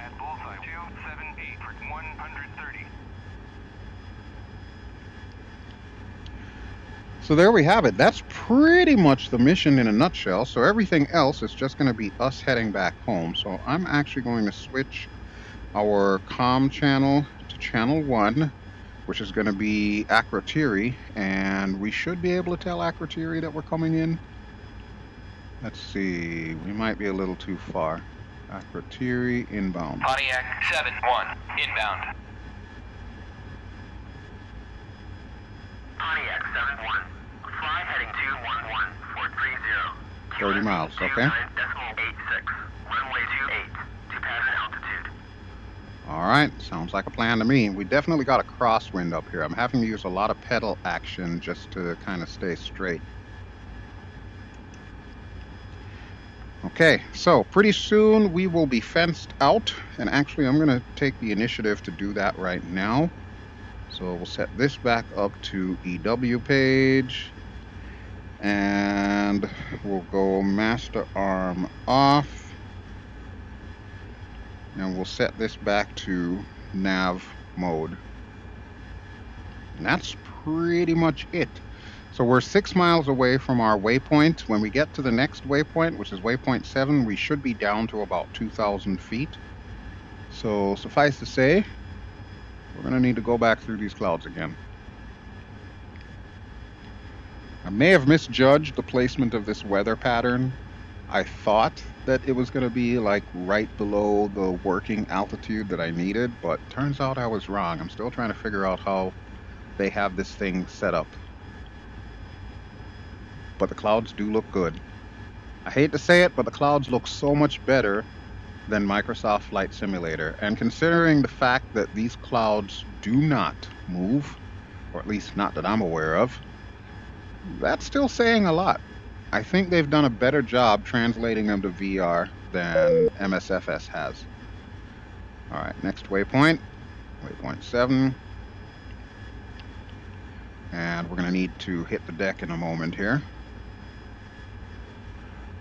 So there we have it. That's pretty much the mission in a nutshell. So everything else is just going to be us heading back home. So I'm actually going to switch our comm channel to channel 1, which is going to be Akrotiri, and we should be able to tell Akrotiri that we're coming in. Let's see, we might be a little too far. Akrotiri inbound. Pontiac 7-1 inbound. Pontiac 7-1. Fly heading 211-430. 30 miles, okay. 29.86. Runway 28 to pattern altitude. Alright, sounds like a plan to me. We definitely got a crosswind up here. I'm having to use a lot of pedal action just to kind of stay straight. Okay, so pretty soon we will be fenced out, and actually I'm going to take the initiative to do that right now. So we'll set this back up to EW page, and we'll go master arm off, and we'll set this back to nav mode. And that's pretty much it. So we're 6 miles away from our waypoint. When we get to the next waypoint, which is waypoint 7, we should be down to about 2,000 feet. So suffice to say, we're going to need to go back through these clouds again. I may have misjudged the placement of this weather pattern. I thought that it was going to be like right below the working altitude that I needed, but turns out I was wrong. I'm still trying to figure out how they have this thing set up. But the clouds do look good. I hate to say it, but the clouds look so much better than Microsoft Flight Simulator. And considering the fact that these clouds do not move, or at least not that I'm aware of, that's still saying a lot. I think they've done a better job translating them to VR than MSFS has. Alright, next waypoint. Waypoint 7. And we're going to need to hit the deck in a moment here.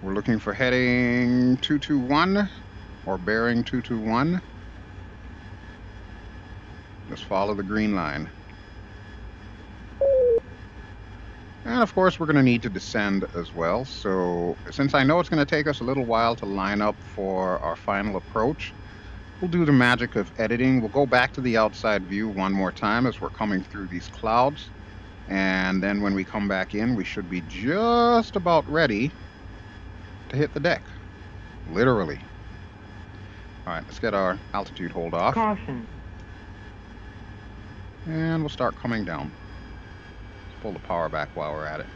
We're looking for heading 221 or bearing 221. Just follow the green line. And of course we're going to need to descend as well. So since I know it's going to take us a little while to line up for our final approach, we'll do the magic of editing. We'll go back to the outside view one more time as we're coming through these clouds. And then when we come back in, we should be just about ready to hit the deck. Literally. Alright, let's get our altitude hold off. Caution. And we'll start coming down. Let's pull the power back while we're at it.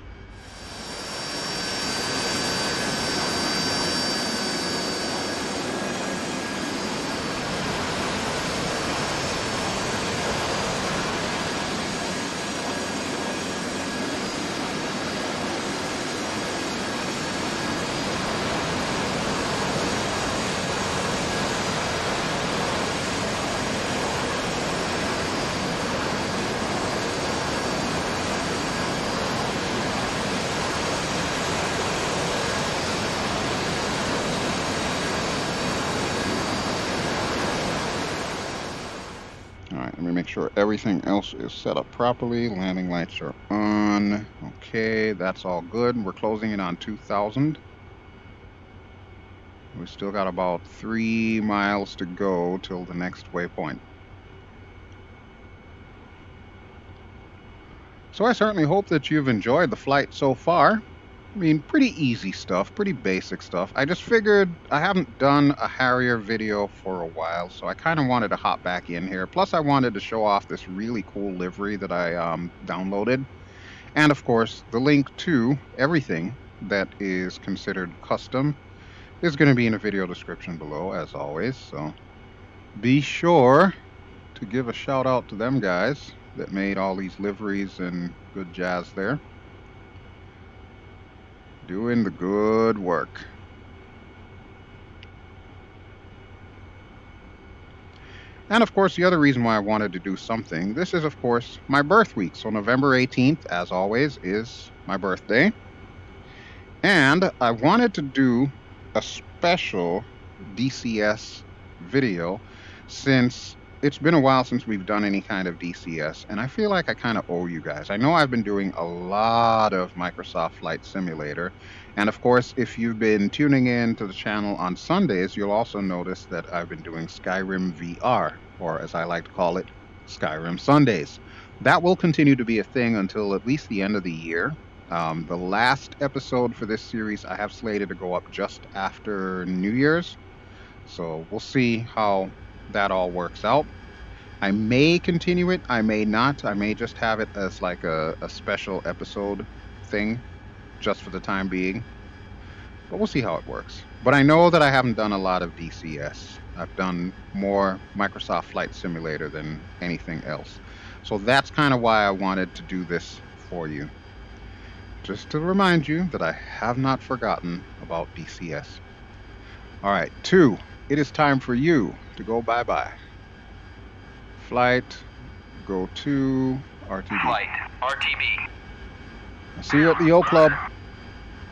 Alright, let me make sure everything else is set up properly. Landing lights are on. Okay, that's all good. We're closing in on 2,000. We still got about 3 miles to go till the next waypoint. So I certainly hope that you've enjoyed the flight so far. I mean, pretty easy stuff, pretty basic stuff. I just figured I haven't done a Harrier video for a while, so I kind of wanted to hop back in here. Plus, I wanted to show off this really cool livery that I downloaded. And of course, the link to everything that is considered custom is going to be in the video description below, as always. So be sure to give a shout out to them guys that made all these liveries and good jazz there. Doing the good work. And of course, the other reason why I wanted to do something, this is of course my birth week. So November 18th, as always, is my birthday. And I wanted to do a special DCS video since it's been a while since we've done any kind of DCS, and I feel like I kind of owe you guys. I know I've been doing a lot of Microsoft Flight Simulator, and of course, if you've been tuning in to the channel on Sundays, you'll also notice that I've been doing Skyrim VR, or as I like to call it, Skyrim Sundays. That will continue to be a thing until at least the end of the year. The last episode for this series I have slated to go up just after New Year's, so we'll see how that all works out. I may continue it, I may not. I may just have it as like a special episode thing just for the time being, but we'll see how it works. But I know that I haven't done a lot of DCS. I've done more Microsoft Flight Simulator than anything else, so that's kind of why I wanted to do this for you, just to remind you that I have not forgotten about DCS. All right, 2. It is time for you to go bye-bye. Flight, go to RTB. Flight, RTB. I'll see you at the O Club.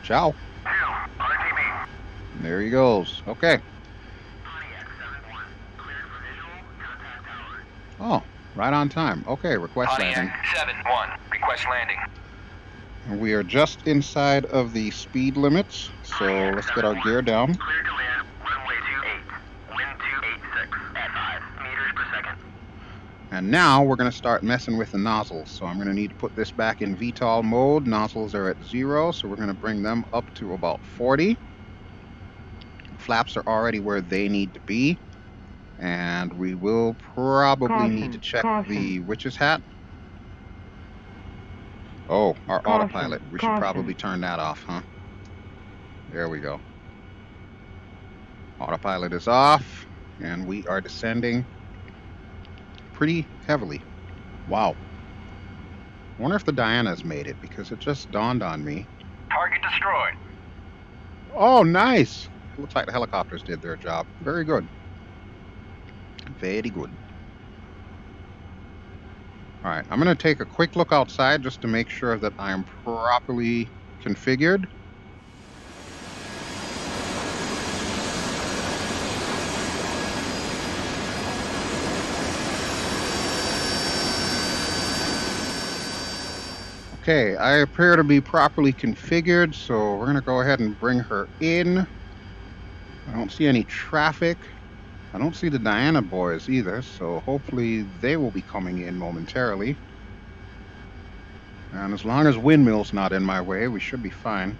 Ciao. 2, RTB. There he goes. Okay. Pontiac 7-1, cleared for visual, contact tower. Oh, right on time. Okay, request landing. Pontiac 7-1, request landing. And we are just inside of the speed limits, so let's get our gear down. Cleared to land, runway 28, wind 286 at 5 meters per second. And now we're going to start messing with the nozzles. So I'm going to need to put this back in VTOL mode. Nozzles are at 0, so we're going to bring them up to about 40. Flaps are already where they need to be. And we will probably need to check the witch's hat. Oh, our autopilot. We should probably turn that off, huh? There we go. Autopilot is off, and we are descending pretty heavily. Wow. I wonder if the Diana's made it, because it just dawned on me. Target destroyed. Oh, nice. It looks like the helicopters did their job. Very good. Very good. All right, I'm going to take a quick look outside just to make sure that I am properly configured. Okay, I appear to be properly configured, so we're going to go ahead and bring her in. I don't see any traffic. I don't see the Diana boys either, so hopefully they will be coming in momentarily. And as long as windmill's not in my way, we should be fine.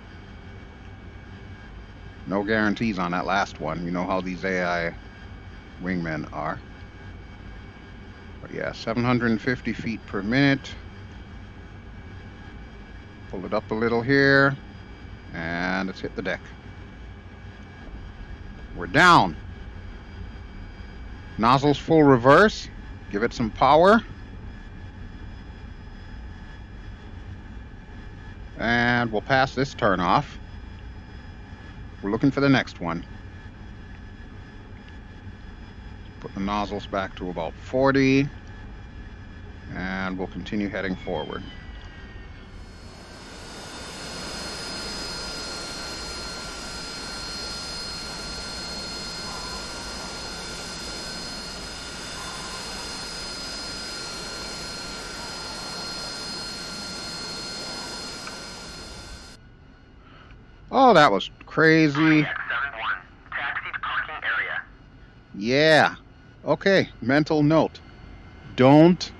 No guarantees on that last one. You know how these AI wingmen are. But Yeah, 750 feet per minute. Pull it up a little here, and let's hit the deck. We're down. Nozzles full reverse. Give it some power. And we'll pass this turn off. We're looking for the next one. Put the nozzles back to about 40. And we'll continue heading forward. Oh, that was crazy. Taxi to parking area. Yeah. Okay, mental note. Don't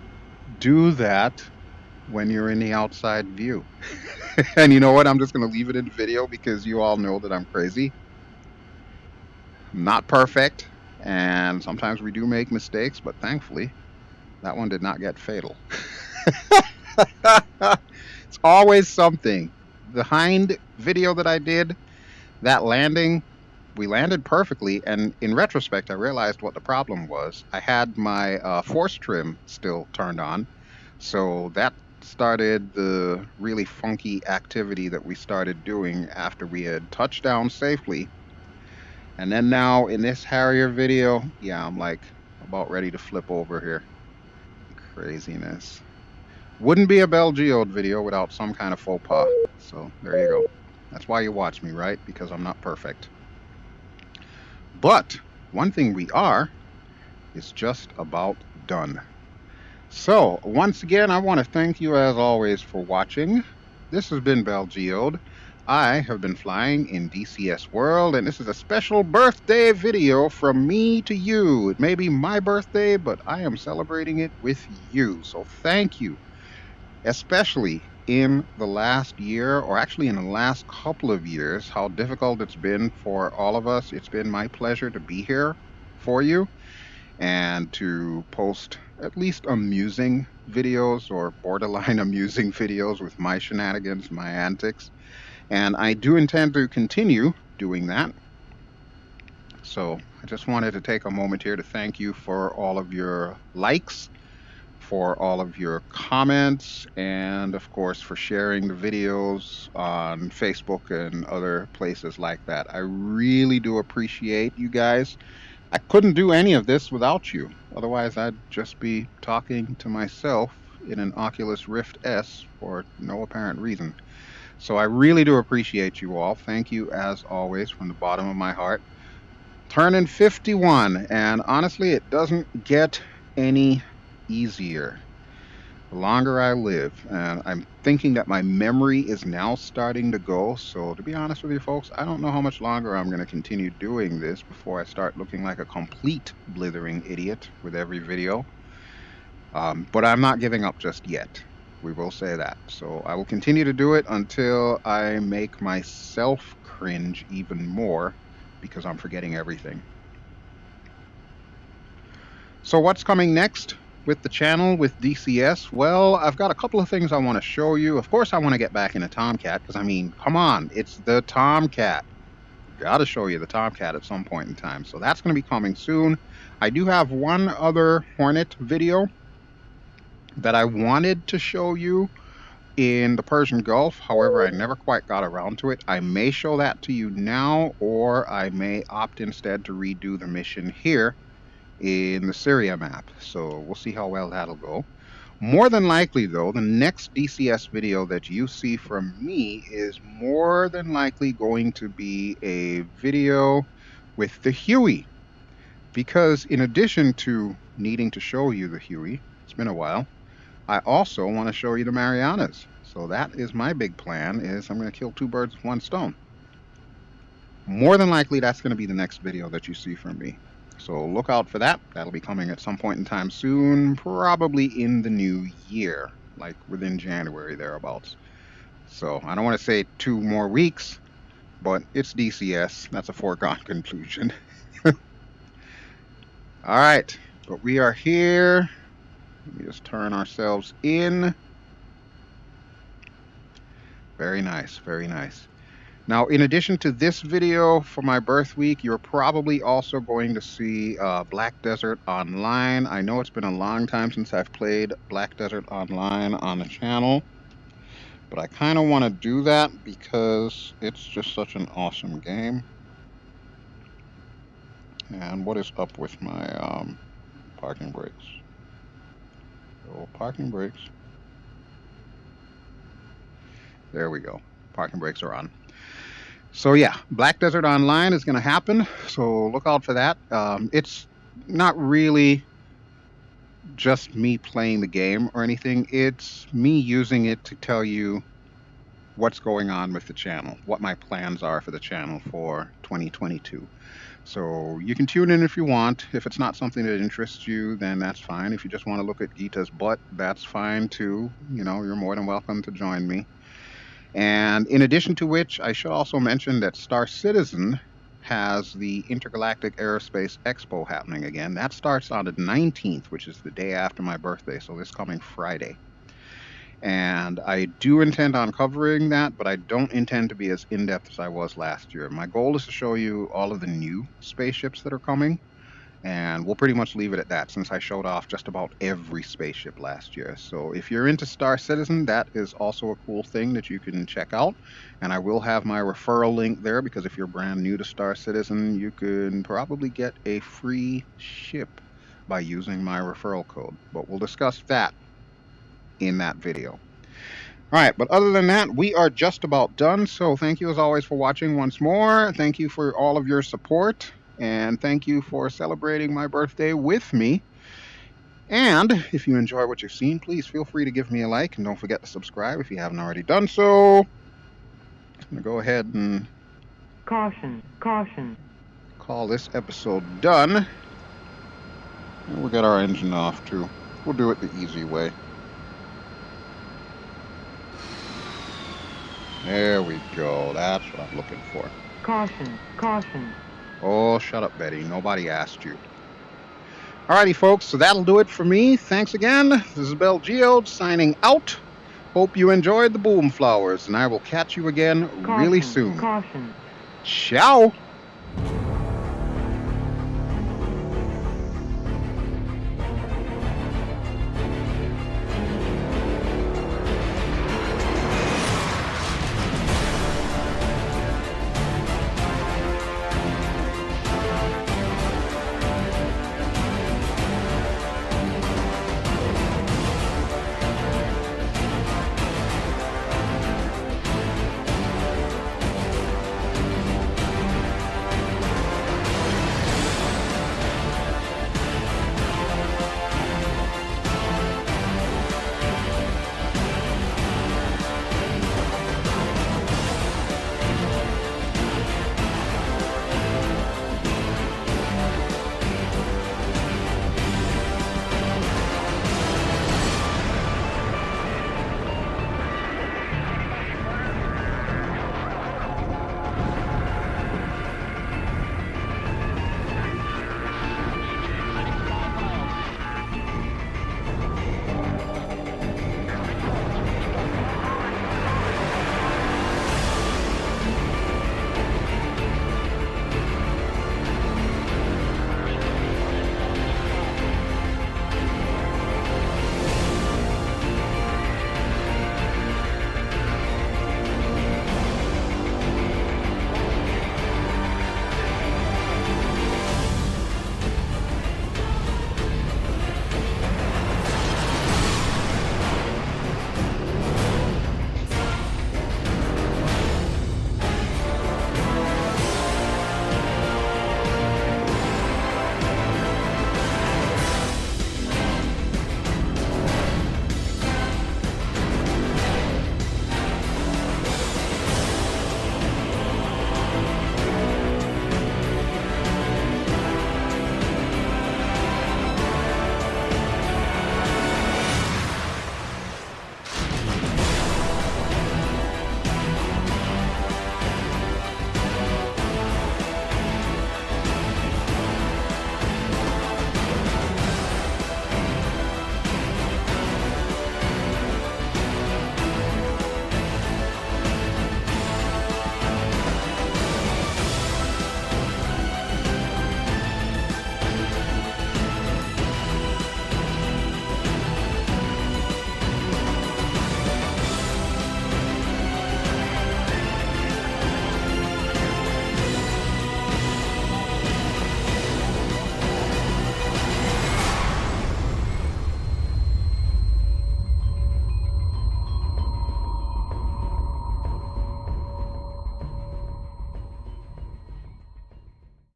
do that when you're in the outside view. And you know what? I'm just going to leave it in the video because you all know that I'm crazy. I'm not perfect, and sometimes we do make mistakes, but thankfully, that one did not get fatal. It's always something. The Hind video that I did, that landing, we landed perfectly, and in retrospect, I realized what the problem was. I had my force trim still turned on, so that started the really funky activity that we started doing after we had touched down safely. And then now in this Harrier video, yeah, I'm like about ready to flip over here. Craziness. Wouldn't be a BelGeode video without some kind of faux pas. So there you go. That's why you watch me, right? Because I'm not perfect. But one thing we are is just about done. So once again, I want to thank you as always for watching. This has been BelGeode. I have been flying in DCS World, and this is a special birthday video from me to you. It may be my birthday, but I am celebrating it with you. So thank you, especially in the last year, or actually in the last couple of years, how difficult it's been for all of us. It's been my pleasure to be here for you and to post at least amusing videos or borderline amusing videos with my shenanigans, my antics. And I do intend to continue doing that. So I just wanted to take a moment here to thank you for all of your likes, for all of your comments, and of course for sharing the videos on Facebook and other places like that. I really do appreciate you guys. I couldn't do any of this without you. Otherwise, I'd just be talking to myself in an Oculus Rift S for no apparent reason. So I really do appreciate you all. Thank you as always from the bottom of my heart. Turning 51, and honestly, it doesn't get any easier the longer I live. And I'm thinking that my memory is now starting to go. So to be honest with you folks, I don't know how much longer I'm going to continue doing this before I start looking like a complete blithering idiot with every video. But I'm not giving up just yet. We will say that. So I will continue to do it until I make myself cringe even more because I'm forgetting everything. So what's coming next with the channel, with DCS? Well, I've got a couple of things I want to show you. Of course, I want to get back into Tomcat because, I mean, come on, it's the Tomcat. Got to show you the Tomcat at some point in time. So that's going to be coming soon. I do have one other Hornet video that I wanted to show you in the Persian Gulf. However, I never quite got around to it. I may show that to you now, or I may opt instead to redo the mission here in the Syria map. So we'll see how well that'll go. More than likely, though, the next DCS video that you see from me is more than likely going to be a video with the Huey. Because in addition to needing to show you the Huey, it's been a while, I also want to show you the Marianas. So that is my big plan, is I'm going to kill two birds with one stone. More than likely, that's going to be the next video that you see from me. So look out for that. That'll be coming at some point in time soon, probably in the new year, like within January, thereabouts. So I don't want to say 2 more weeks, but it's DCS. That's a foregone conclusion. All right, but we are here. Let me just turn ourselves in. Very nice, very nice. Now, in addition to this video for my birth week, you're probably also going to see Black Desert Online. I know it's been a long time since I've played Black Desert Online on the channel, but I kind of want to do that because it's just such an awesome game. And what is up with my parking brakes? Oh, parking brakes. There we go. Parking brakes are on. So yeah, Black Desert Online is going to happen. So look out for that. It's not really just me playing the game or anything. It's me using it to tell you what's going on with the channel, what my plans are for the channel for 2022. So you can tune in if you want. If it's not something that interests you, then that's fine. If you just want to look at Gita's butt, that's fine too. You know, you're more than welcome to join me. And in addition to which, I should also mention that Star Citizen has the Intergalactic Aerospace Expo happening again. That starts on the 19th, which is the day after my birthday, so this coming Friday. And I do intend on covering that, but I don't intend to be as in-depth as I was last year. My goal is to show you all of the new spaceships that are coming, and we'll pretty much leave it at that since I showed off just about every spaceship last year. So if you're into Star Citizen, that is also a cool thing that you can check out. And I will have my referral link there because if you're brand new to Star Citizen, you can probably get a free ship by using my referral code. But we'll discuss that in that video. All right, but other than that, we are just about done. So thank you as always for watching once more. Thank you for all of your support. And thank you for celebrating my birthday with me. And if you enjoy what you've seen, please feel free to give me a like. And don't forget to subscribe if you haven't already done so. I'm going to go ahead and Caution, caution. call this episode done. And we'll get our engine off too. We'll do it the easy way. There we go. That's what I'm looking for. Caution, caution. Oh, shut up, Betty. Nobody asked you. Alrighty, folks, so that'll do it for me. Thanks again. This is BelGeode signing out. Hope you enjoyed the Boomflowers, and I will catch you again Caution, really soon. caution. Ciao!